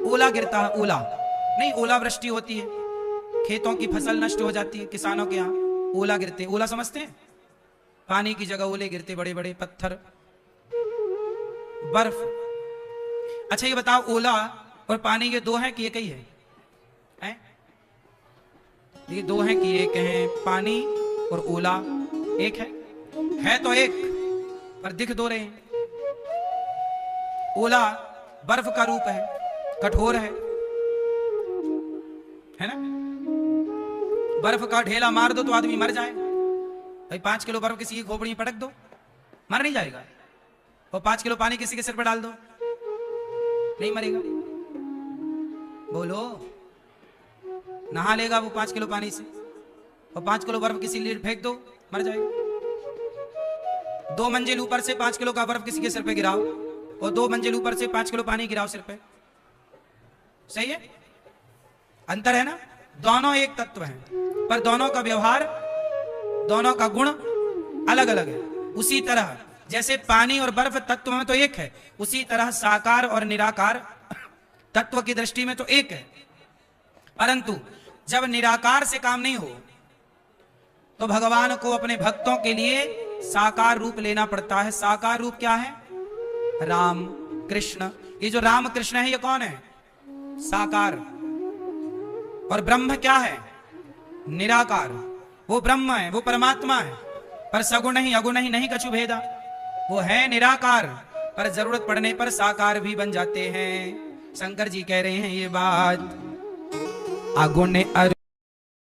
S1: ओला गिरता है, ओला नहीं, ओला वृष्टि होती है, खेतों की फसल नष्ट हो जाती है, किसानों के यहाँ ओला गिरते। ओला समझते हैं? पानी की जगह ओले गिरते, बड़े बड़े पत्थर, बर्फ। अच्छा ये बताओ, ओला और पानी ये दो हैं कि एक ही है? ये दो हैं कि एक है? पानी और ओला एक है तो एक, पर दिख दो रहे हैं। ओला बर्फ का रूप है, कठोर है ना? बर्फ का ढेला मार दो तो आदमी मर जाए। भाई 5 किलो बर्फ किसी की खोपड़ी में पटक दो, मर नहीं जाएगा। और 5 किलो पानी किसी के सिर पर डाल दो, नहीं मरेगा। बोलो, नहा लेगा वो 5 किलो पानी से, और 5 किलो बर्फ किसी लिए फेंक दो, मर जाएगा। 2 मंजिल ऊपर से 5 किलो का बर्फ किसी के सिर पे गिराओ, और 2 मंजिल ऊपर से 5 किलो पानी गिराओ सिर पे, सही है? अंतर है ना? दोनों एक तत्व हैं, पर दोनों का व्यवहार, दोनों का गुण अलग अलग है। उसी तरह जैसे पानी और बर्फ तत्व में तो एक है, उसी तरह साकार और निराकार तत्व की दृष्टि में तो एक है। परंतु जब निराकार से काम नहीं हो, तो भगवान को अपने भक्तों के लिए साकार रूप लेना पड़ता है। साकार रूप क्या है? राम कृष्ण। ये जो राम कृष्ण है, ये कौन है? साकार। और ब्रह्म क्या है? निराकार। वो ब्रह्म है, वो परमात्मा है, पर सगुण ही अगुण ही नहीं कछु भेदा। वो है निराकार, पर जरूरत पड़ने पर साकार भी बन जाते हैं। शंकर जी कह रहे हैं ये बात, अगुण